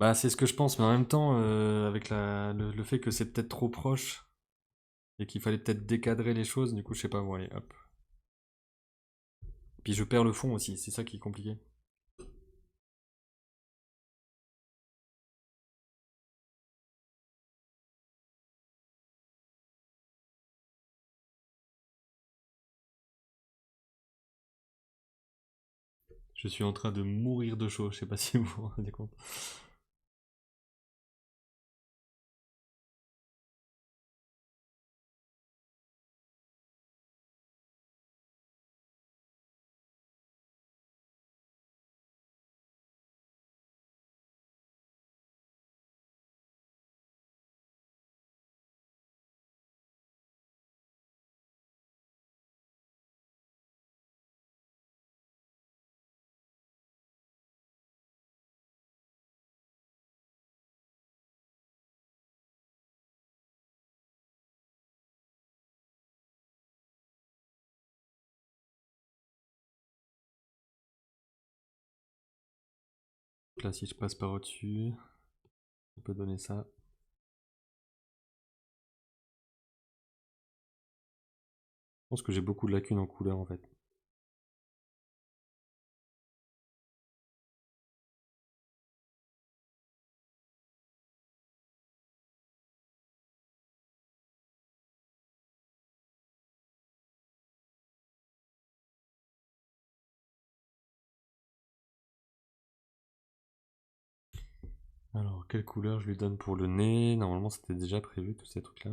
Bah, c'est ce que je pense, mais en même temps, avec le fait que c'est peut-être trop proche et qu'il fallait peut-être décadrer les choses, du coup, je sais pas, bon, allez, hop. Puis je perds le fond aussi, c'est ça qui est compliqué. Je suis en train de mourir de chaud, je sais pas si vous vous rendez compte. Là, si je passe par au-dessus, on peut donner ça. Je pense que j'ai beaucoup de lacunes en couleur en fait. Alors, quelle couleur je lui donne pour le nez? Normalement, c'était déjà prévu, tous ces trucs-là.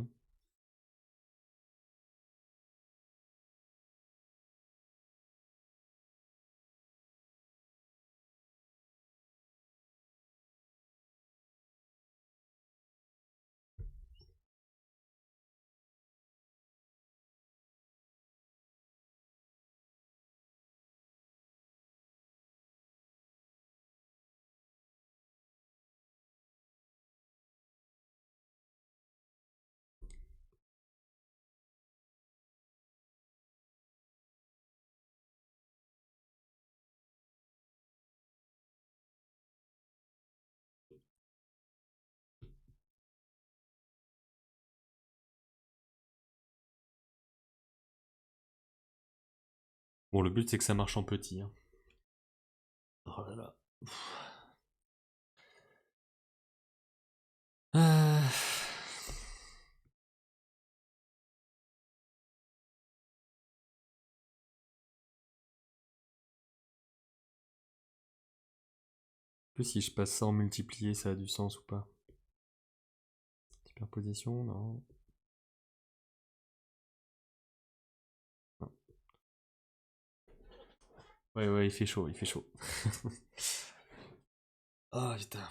Bon, le but c'est que ça marche en petit, hein. Oh là là. Ah. En plus, si je passe ça en multiplié, ça a du sens ou pas? Superposition, non. Non. Ouais, ouais, il fait chaud, il fait chaud. Ah putain.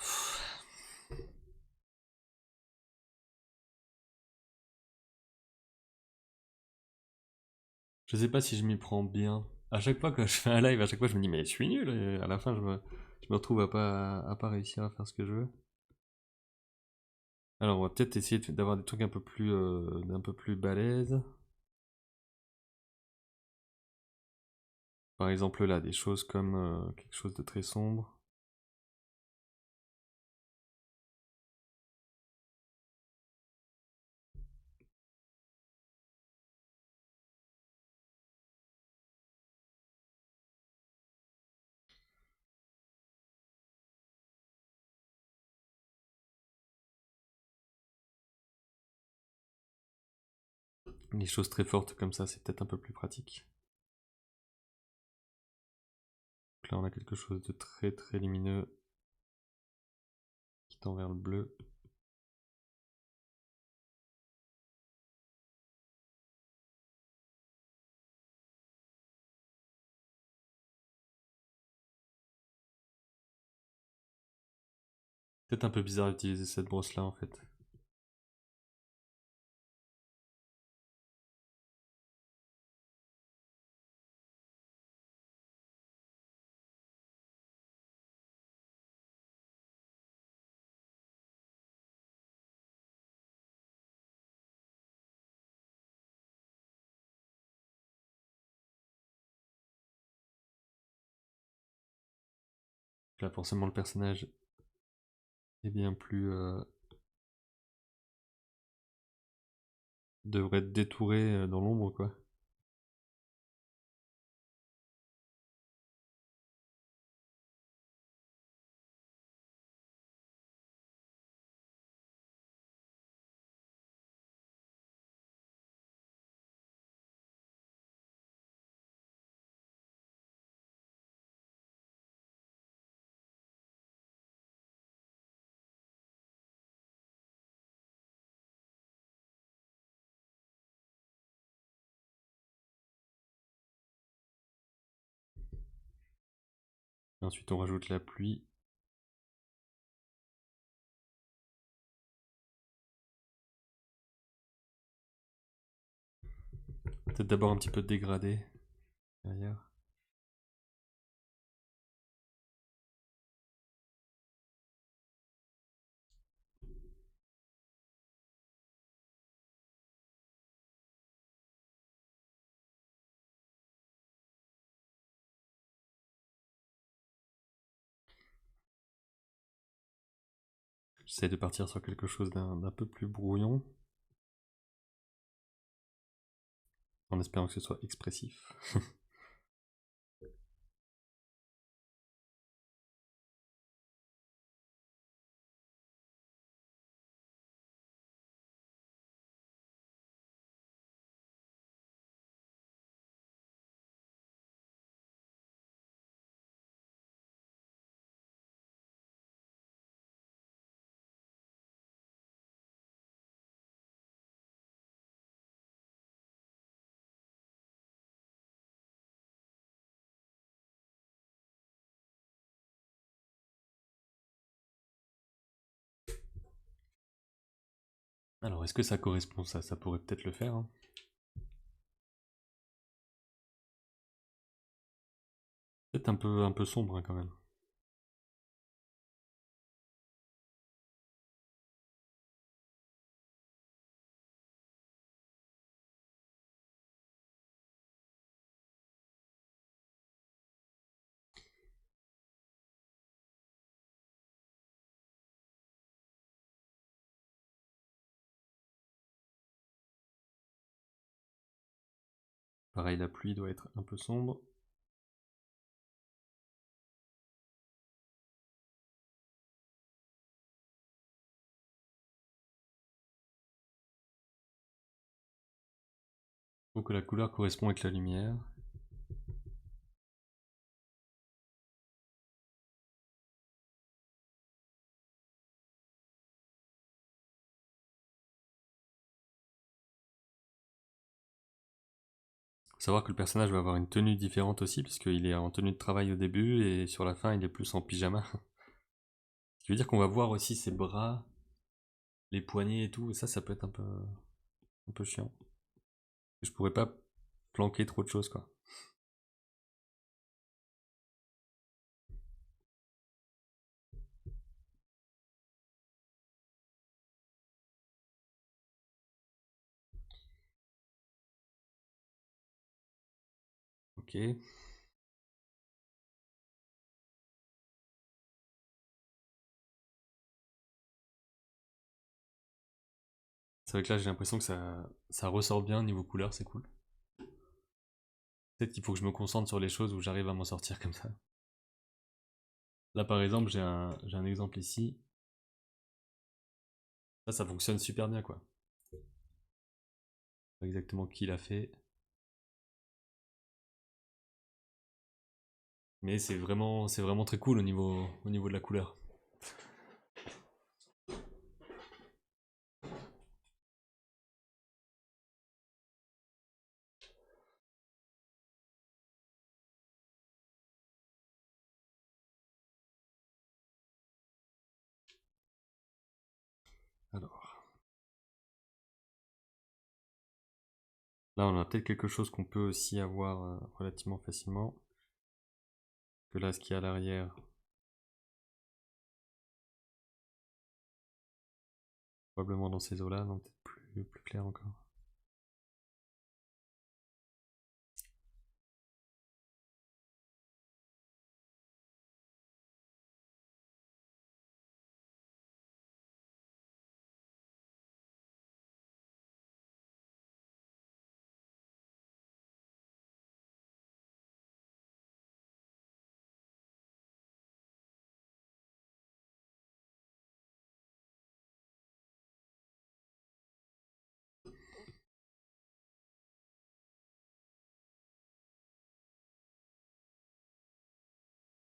Je sais pas si je m'y prends bien. À chaque fois que je fais un live, à chaque fois je me dis mais je suis nul et à la fin je me retrouve à pas réussir à faire ce que je veux. Alors on va peut-être essayer d'avoir des trucs un peu plus balèzes. Par exemple là, des choses comme quelque chose de très sombre. Les choses très fortes comme ça, c'est peut-être un peu plus pratique. Donc là on a quelque chose de très très lumineux qui tend vers le bleu. Peut-être un peu bizarre d'utiliser cette brosse là en fait. Là forcément le personnage est bien plus devrait être détouré dans l'ombre quoi. Et ensuite on rajoute la pluie. Peut-être d'abord un petit peu de dégradé derrière. J'essaie de partir sur quelque chose d'un peu plus brouillon, en espérant que ce soit expressif. Alors, est-ce que ça correspond ça? Ça pourrait peut-être le faire, hein. Peut-être un peu sombre hein, quand même. Pareil, la pluie doit être un peu sombre. Faut que la couleur corresponde avec la lumière. Faut savoir que le personnage va avoir une tenue différente aussi, puisqu'il est en tenue de travail au début, et sur la fin il est plus en pyjama. Ce qui veut dire qu'on va voir aussi ses bras, les poignets et tout, et ça peut être un peu chiant. Je pourrais pas planquer trop de choses quoi. Ok. C'est vrai que là j'ai l'impression que ça ressort bien niveau couleur, c'est cool. Peut-être qu'il faut que je me concentre sur les choses où j'arrive à m'en sortir comme ça. Là par exemple j'ai un exemple ici. Ça fonctionne super bien quoi. Pas exactement qui l'a fait. Mais c'est vraiment très cool au niveau de la couleur. Alors, là on a peut-être quelque chose qu'on peut aussi avoir relativement facilement. Que là ce qu'il y a à l'arrière, probablement dans ces eaux-là, non peut-être plus clair encore.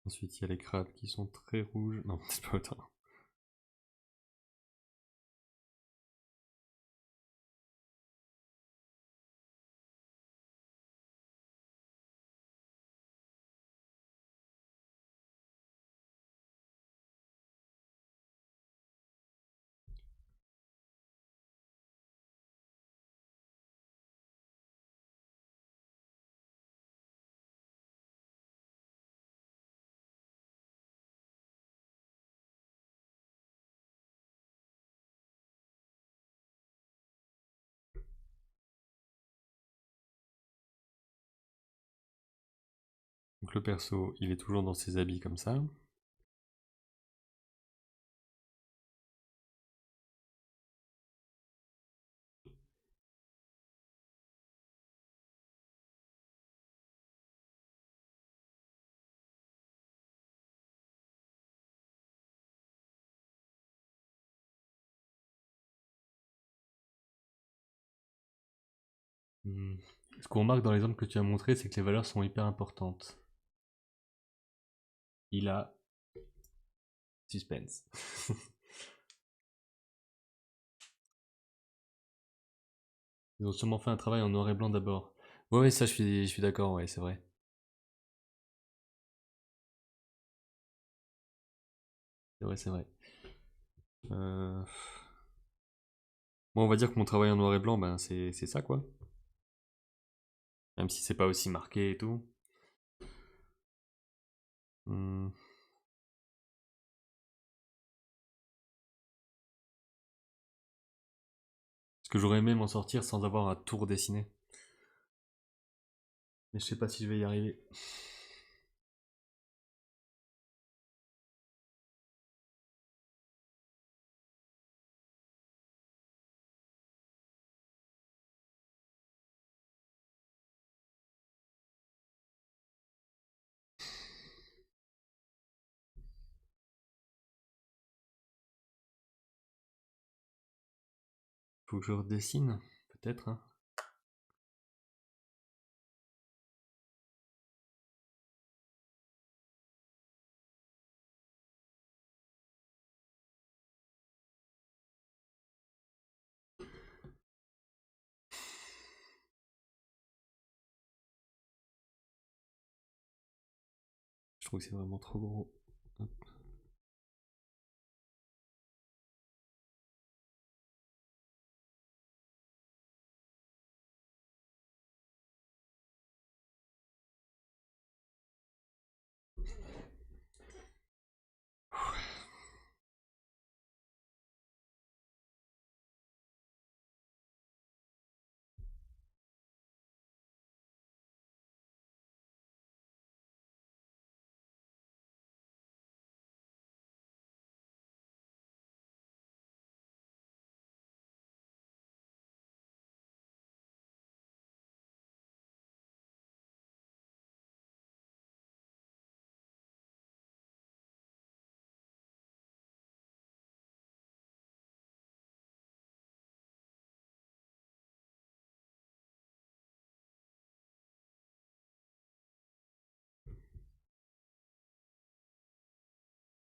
Ensuite il y a les crabes qui sont très rouges. Non, c'est pas autant. Donc le perso, il est toujours dans ses habits comme ça. Ce qu'on remarque dans l'exemple que tu as montré, c'est que les valeurs sont hyper importantes. Il a suspense. Ils ont sûrement fait un travail en noir et blanc d'abord. Ouais, ça je suis d'accord, ouais, c'est vrai. C'est vrai, c'est vrai. Euh, Moi, on va dire que mon travail en noir et blanc, ben c'est ça quoi. Même si c'est pas aussi marqué et tout. Hmm. Parce que j'aurais aimé m'en sortir sans avoir à tout redessiner. Mais je sais pas si je vais y arriver. Faut que je redessine, peut-être, hein. Je trouve que c'est vraiment trop gros. Hop.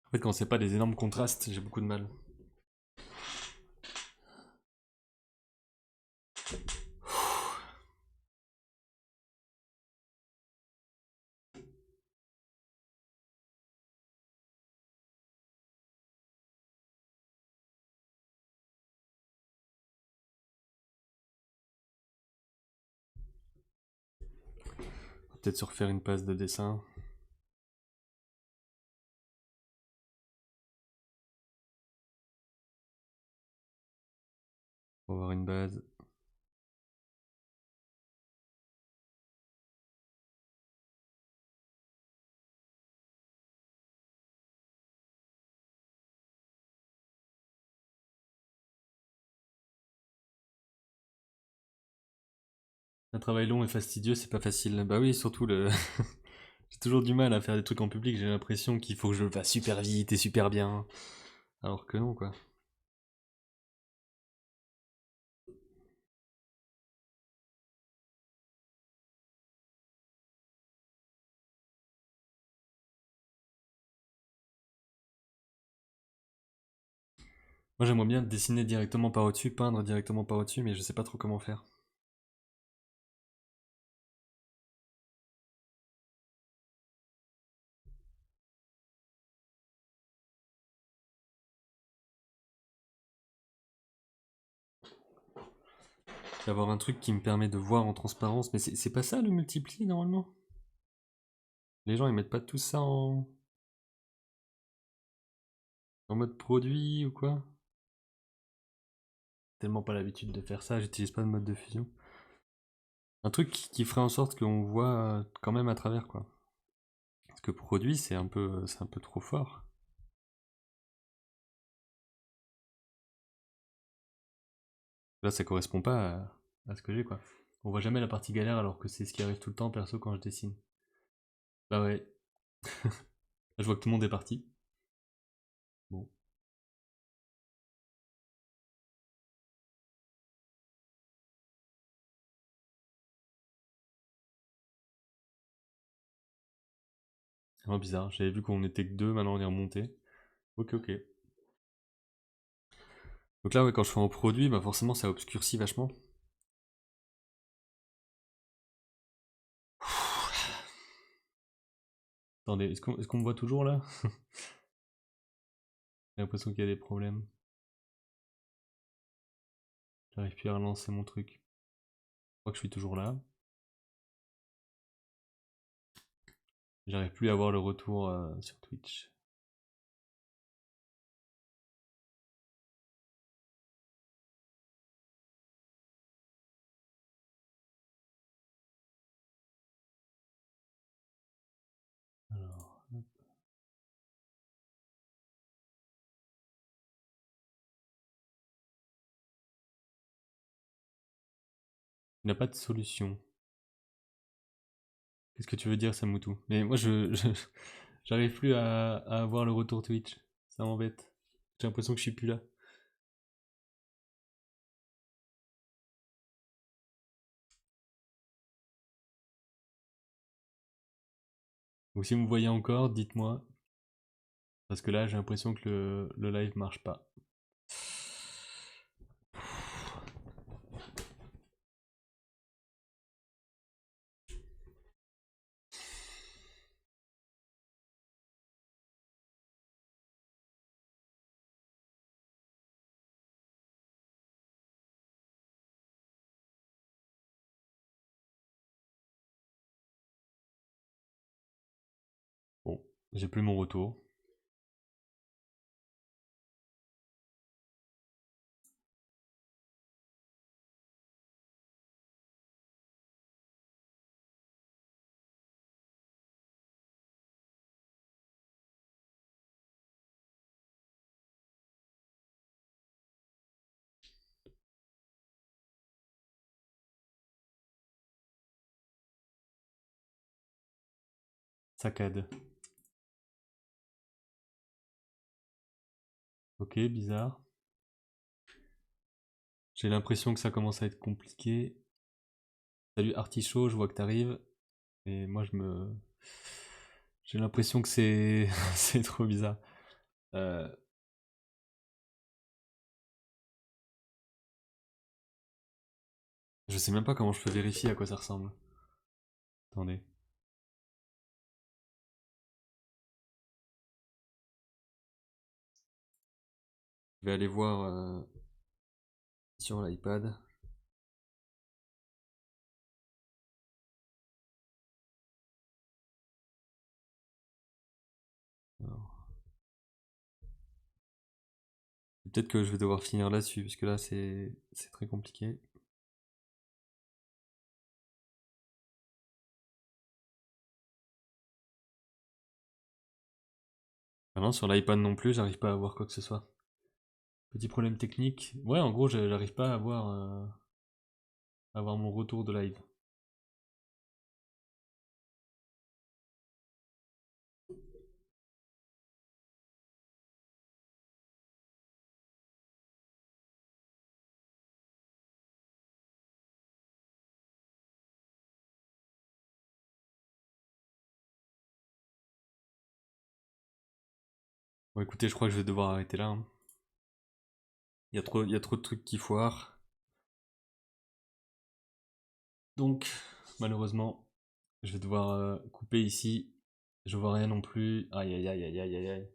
En fait, quand c'est pas des énormes contrastes, j'ai beaucoup de mal. Peut-être se refaire une passe de dessin. Pour avoir une base. Un travail long et fastidieux, c'est pas facile. Bah oui, surtout le. J'ai toujours du mal à faire des trucs en public, j'ai l'impression qu'il faut que je le fasse super vite et super bien. Alors que non, quoi. Moi, j'aimerais bien dessiner directement par au-dessus, peindre directement par au-dessus, mais je sais pas trop comment faire. D'avoir un truc qui me permet de voir en transparence, mais c'est pas ça le multipli normalement? Les gens ils mettent pas tout ça en mode produit ou quoi? Tellement pas l'habitude de faire ça, j'utilise pas de mode de fusion. Un truc qui ferait en sorte qu'on voit quand même à travers quoi. Parce que produit, c'est un peu trop fort. Là, ça correspond pas à ce que j'ai, quoi. On voit jamais la partie galère alors que c'est ce qui arrive tout le temps, perso, quand je dessine. Bah ouais. Là, je vois que tout le monde est parti. Bon. C'est vraiment bizarre. J'avais vu qu'on était que deux, maintenant on est remonté. Ok, ok. Donc là, ouais, quand je fais en produit, bah forcément, ça obscurcit vachement. Attendez, est-ce qu'on me voit toujours là? J'ai l'impression qu'il y a des problèmes. J'arrive plus à relancer mon truc. Je crois que je suis toujours là. J'arrive plus à voir le retour sur Twitch. Alors, hop. Il n'y a pas de solution. Qu'est-ce que tu veux dire, Samoutou? Mais moi, j'arrive plus à avoir le retour Twitch. Ça m'embête. J'ai l'impression que je suis plus là. Ou si vous me voyez encore, dites-moi. Parce que là, j'ai l'impression que le live marche pas. Bon, j'ai plus mon retour. Saccade. Ok, bizarre. J'ai l'impression que ça commence à être compliqué. Salut Artichaut, je vois que t'arrives. Et moi, j'ai l'impression que c'est c'est trop bizarre. Euh, Je sais même pas comment je peux vérifier à quoi ça ressemble. Attendez. Je vais aller voir sur l'iPad. Alors, peut-être que je vais devoir finir là-dessus, parce que là, c'est très compliqué. Ah non, sur l'iPad non plus, j'arrive pas à voir quoi que ce soit. Petit problème technique. Ouais, en gros, j'arrive pas à voir mon retour de live. Bon, écoutez, je crois que je vais devoir arrêter là, hein. Il y a trop de trucs qui foirent. Donc, malheureusement, je vais devoir couper ici. Je vois rien non plus. Aïe aïe aïe aïe aïe aïe aïe.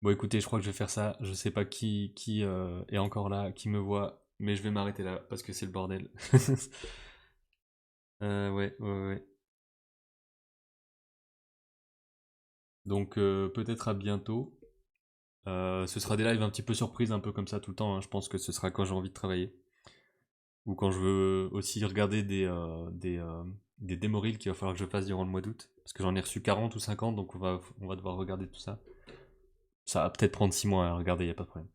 Bon, écoutez, je crois que je vais faire ça. Je sais pas qui est encore là, qui me voit, mais je vais m'arrêter là parce que c'est le bordel. Ouais, ouais, ouais. Donc, peut-être à bientôt. Ce sera des lives un petit peu surprises, un peu comme ça tout le temps, hein. Je pense que ce sera quand j'ai envie de travailler. Ou quand je veux aussi regarder des démo reels qu'il va falloir que je fasse durant le mois d'août. Parce que j'en ai reçu 40 ou 50, donc on va devoir regarder tout ça. Ça va peut-être prendre 6 mois à regarder, y a pas de problème.